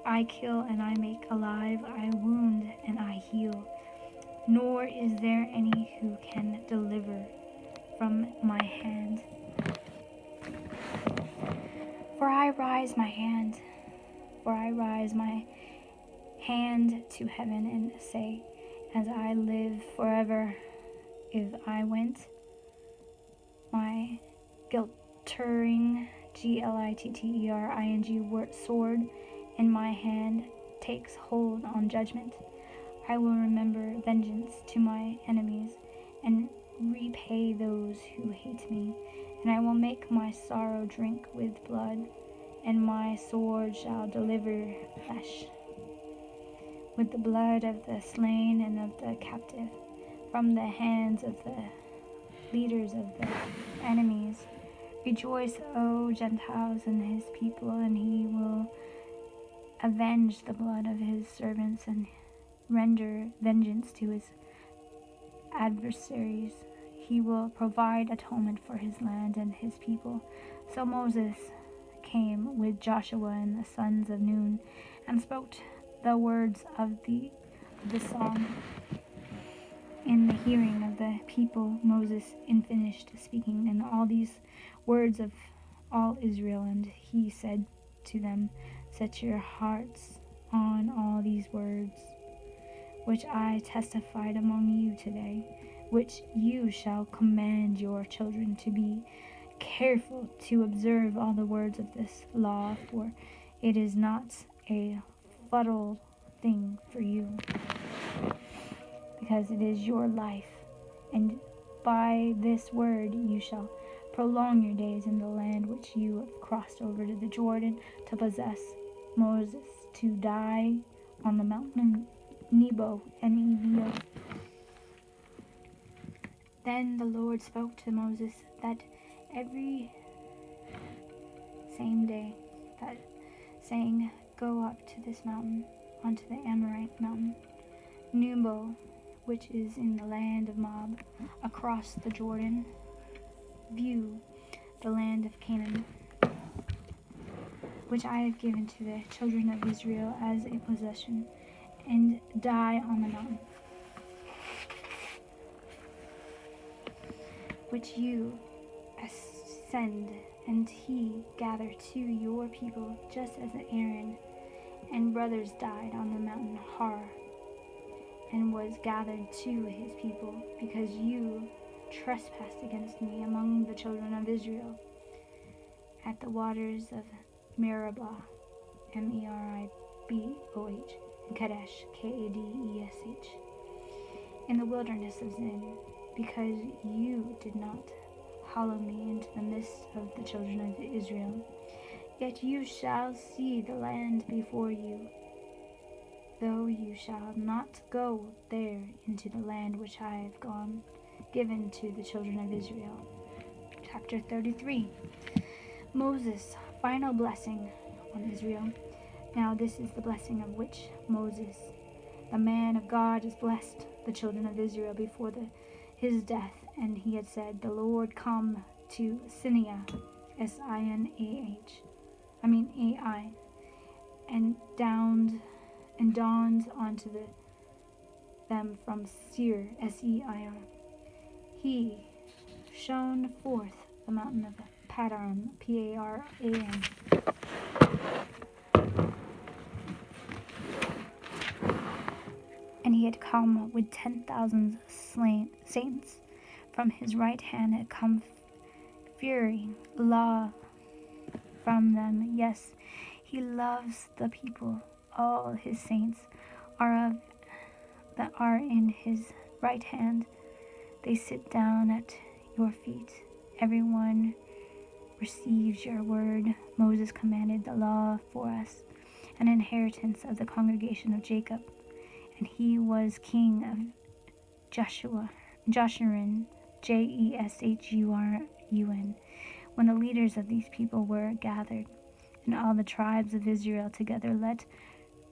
and I make alive, I wound and I heal, nor is there any who can deliver from my hand. For I rise my hand to heaven, and say, as I live forever, if I went my glittering sword in my hand takes hold on judgment, I will remember vengeance to my enemies, and repay those who hate me. And I will make my sorrow drink with blood, and my sword shall deliver flesh, with the blood of the slain and of the captive, from the hands of the leaders of the enemies. Rejoice, O Gentiles, and his people, and he will avenge the blood of his servants, and render vengeance to his adversaries. He will provide atonement for his land and his people. So Moses came with Joshua and the sons of Nun, and spoke the words of the song in the hearing of the people. Moses finished speaking in all these words of all Israel, and he said to them, set your hearts on all these words, which I testified among you today, which you shall command your children to be careful to observe all the words of this law, for it is not a futile thing for you, because it is your life, and by this word you shall prolong your days in the land which you have crossed over to the Jordan to possess. Moses to die on the mountain Nebo, Nebo. Then the Lord spoke to Moses that every same day, that saying, "Go up to this mountain, onto the Amorite mountain, Nebo, which is in the land of Moab, across the Jordan, view the land of Canaan, which I have given to the children of Israel as a possession, and die on the mountain, which you ascend, and he gather to your people, just as Aaron and brothers died on the mountain Har, and was gathered to his people, because you trespassed against me among the children of Israel at the waters of Meribah, Meriboh, and Kadesh, Kadesh, in the wilderness of Zin, because you did not hallow me into the midst of the children of Israel. Yet you shall see the land before you, though you shall not go there into the land which I have given to the children of Israel." Chapter 33. Moses' final blessing on Israel. Now this is the blessing of which Moses, the man of God, has blessed the children of Israel before his death. And he had said, "The Lord come to Sinai, AI, and dawned onto them from Seir, Seir. He shone forth the mountain of Paran, Paran. And he had come with 10,000 saints. From his right hand had come fury, law from them. Yes, he loves the people. All his saints that are in his right hand. They sit down at your feet. Everyone receives your word. Moses commanded the law for us, an inheritance of the congregation of Jacob. And he was king of Jeshurun, Jeshurun, when the leaders of these people were gathered, and all the tribes of Israel together. Let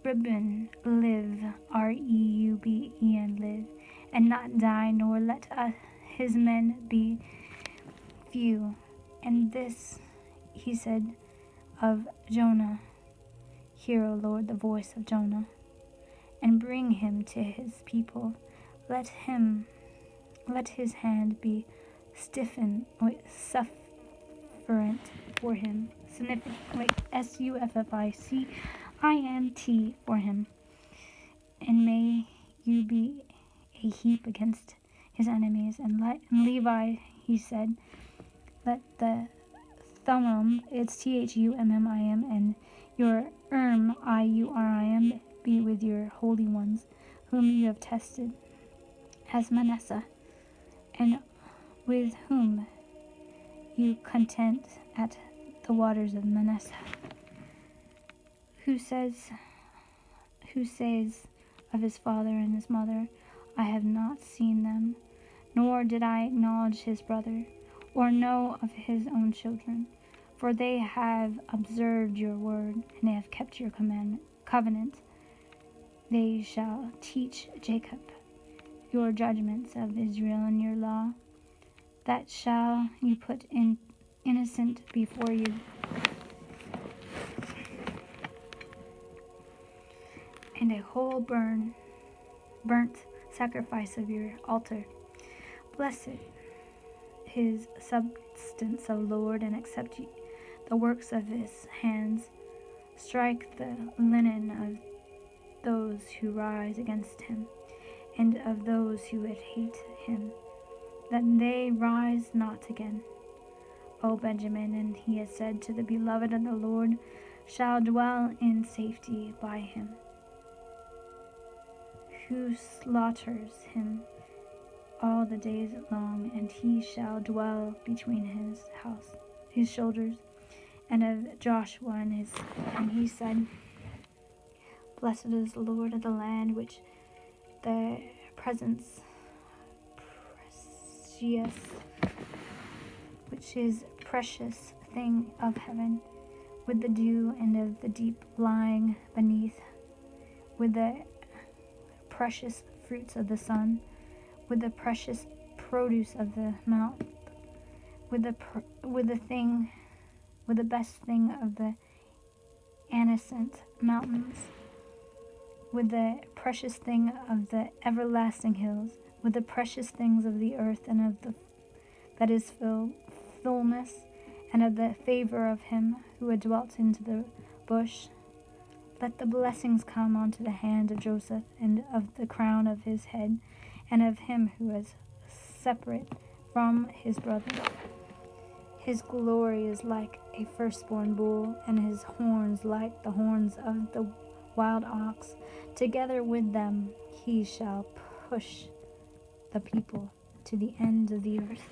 Reuben live, Reuben live, and not die, nor let his men be few. And this he said of Jonah, "Hear, O Lord, the voice of Jonah, and bring him to his people. Let his hand be sufficient for him, sufficient for him, and may you be a heap against his enemies." And Levi, he said, "Let the Thummim, it's Thummim, and your Iurim be with your holy ones, whom you have tested, as Manasseh, and with whom you content at the waters of Manasseh." Who says of his father and his mother, "I have not seen them, nor did I acknowledge his brother, or know of his own children. For they have observed your word, and they have kept your covenant. They shall teach Jacob your judgments, of Israel and your law. That shall you put innocent before you. And a whole burnt sacrifice of your altar. Blessed his substance, O Lord, and accept the works of his hands. Strike the linen of those who rise against him, and of those who hate him, that they rise not again. O Benjamin, and he has said to the beloved of the Lord, shall dwell in safety by him, who slaughters him all the days long, and he shall dwell between his shoulders. And of Joshua and he said, Blessed is the Lord of the land, which the presence precious, which is precious thing of heaven, with the dew and of the deep lying beneath, with the precious fruits of the sun, with the precious produce of the mount, with the best thing of the innocent mountains, with the precious thing of the everlasting hills, with the precious things of the earth and of the that is fullness, and of the favor of him who had dwelt into the bush. Let the blessings come onto the hand of Joseph, and of the crown of his head, and of him who is separate from his brother. His glory is like a firstborn bull, and his horns like the horns of the wild ox. Together with them he shall push the people to the ends of the earth.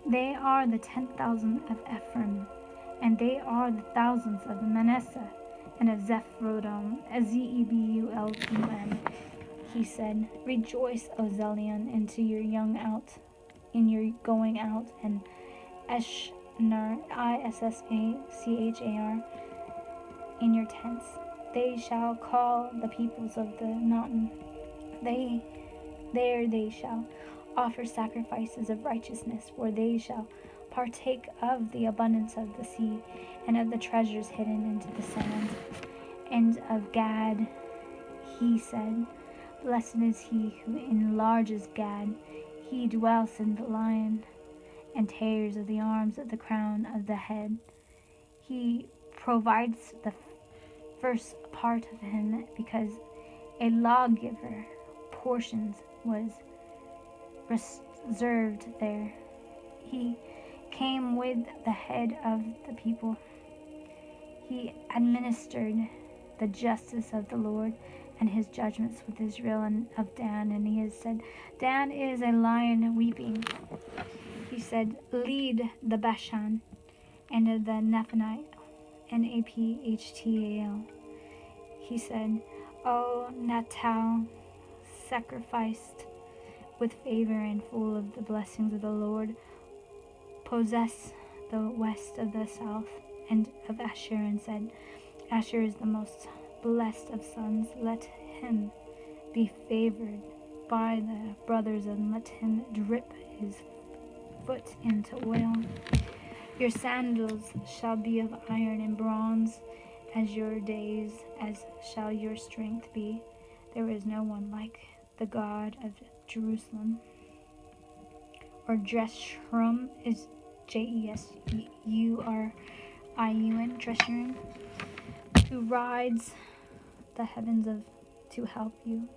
They are the 10,000 of Ephraim, and they are the thousands of Manasseh, and of Zebulun, Zebulun. He said, Rejoice, O Zebulun, into your young out, in your going out, and Issachar, Issachar, in your tents. They shall call the peoples of the mountain. There they shall offer sacrifices of righteousness, for they shall partake of the abundance of the sea, and of the treasures hidden into the sands. And of Gad he said, Blessed is he who enlarges Gad. He dwells in the lion, and tears of the arms of the crown of the head. He provides the first part of him, because a lawgiver portions was reserved there. He came with the head of the people. He administered the justice of the Lord and his judgments with Israel and of Dan. And he has said, Dan is a lion weeping. He said, Lead the Bashan and the Nephanite, Naphtal. He said, O Natal, sacrificed with favor and full of the blessings of the Lord, possess the west of the south and of Asher, and said, Asher is the most blessed of sons. Let him be favored by the brothers, and let him drip his foot into oil. Your sandals shall be of iron and bronze, as your days, as shall your strength be. There is no one like the God of Jerusalem. Or Jeshurun is Jesurun, Jeshurun, who rides the heavens to help you,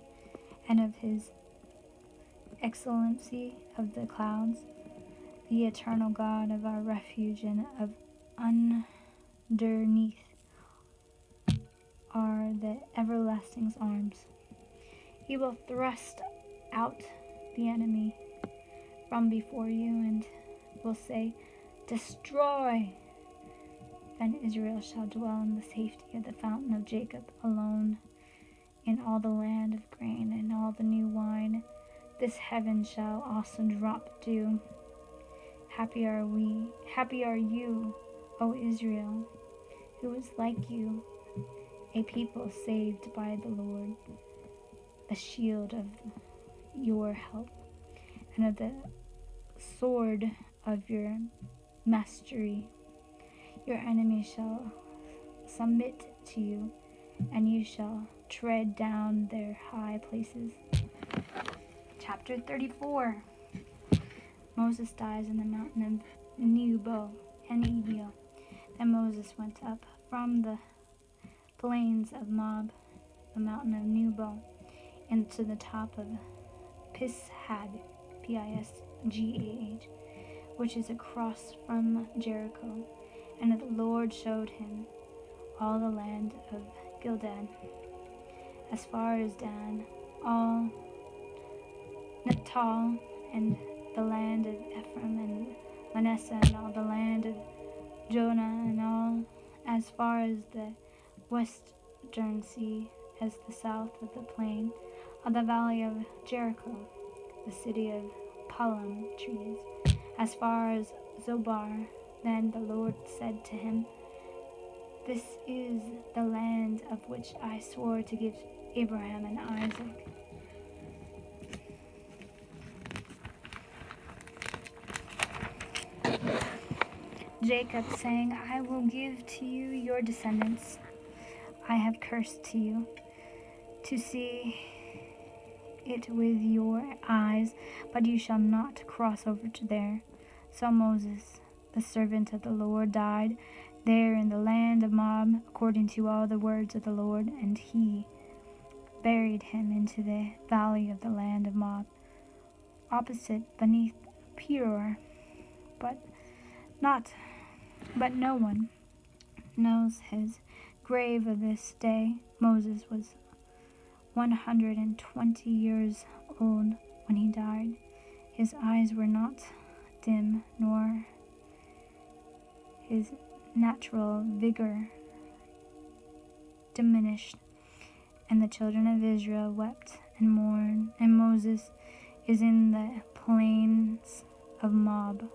and of his excellency of the clouds, the eternal God of our refuge, and of underneath are the everlasting arms. He will thrust out the enemy from before you, and will say, Destroy. Then Israel shall dwell in the safety of the fountain of Jacob alone, in all the land of grain and all the new wine. This heaven shall also drop dew. Happy are you, O Israel, who is like you, a people saved by the Lord, the shield of your help, and of the sword of your mastery. Your enemies shall submit to you, and you shall tread down their high places. Chapter 34. Moses dies in the mountain of Nebo and Ebal. Then Moses went up from the plains of Moab, the mountain of Nebo, into the top of Pisgah, Pisgah, which is across from Jericho. And the Lord showed him all the land of Gilead, as far as Dan, all Naphtali, and the land of Ephraim and Manasseh, and all the land of Jonah, and all as far as the west western sea, as the south of the plain of the valley of Jericho, the city of palm trees, as far as Zobar. Then the Lord said to him, This is the land of which I swore to give Abraham and Isaac. Jacob, saying, I will give to you your descendants. I have cursed to you, to see it with your eyes, but you shall not cross over to there. So Moses, the servant of the Lord, died there in the land of Moab, according to all the words of the Lord, and he buried him into the valley of the land of Moab, opposite beneath Peor. But no one knows his grave of this day. Moses was 120 years old when he died. His eyes were not dim, nor his natural vigor diminished. And the children of Israel wept and mourned, and Moses is in the plains of Moab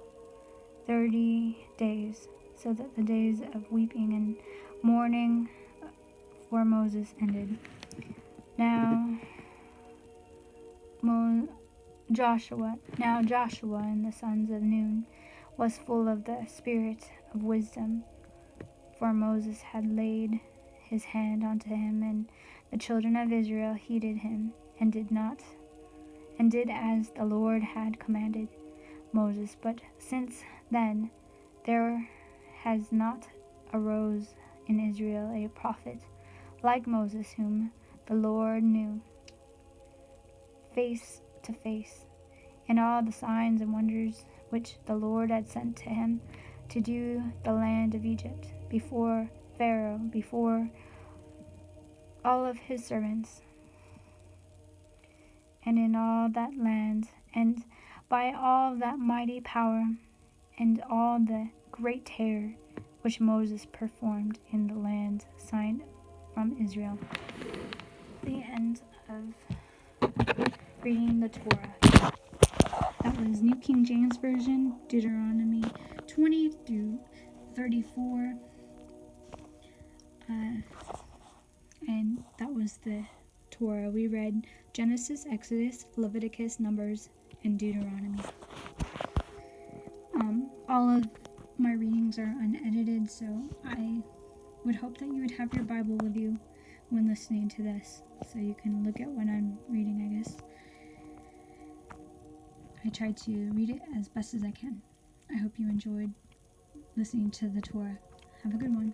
30 days, so that the days of weeping and mourning for Moses ended. Now Joshua and the sons of Nun was full of the spirit of wisdom, for Moses had laid his hand onto him, and the children of Israel heeded him, and did as the Lord had commanded Moses. But since then there has not arose in Israel a prophet like Moses, whom the Lord knew face to face, and all the signs and wonders which the Lord had sent to him to do the land of Egypt, before Pharaoh, before all of his servants, and in all that land, and by all that mighty power, and all the great terror which Moses performed in the land signed from Israel. The end of reading the Torah. That was New King James Version, Deuteronomy 20 through 34. And that was the Torah. We read Genesis, Exodus, Leviticus, Numbers, and Deuteronomy. All of my readings are unedited, so I would hope that you would have your Bible with you when listening to this, so you can look at what I'm reading, I guess. I tried to read it as best as I can. I hope you enjoyed listening to the Torah. Have a good one.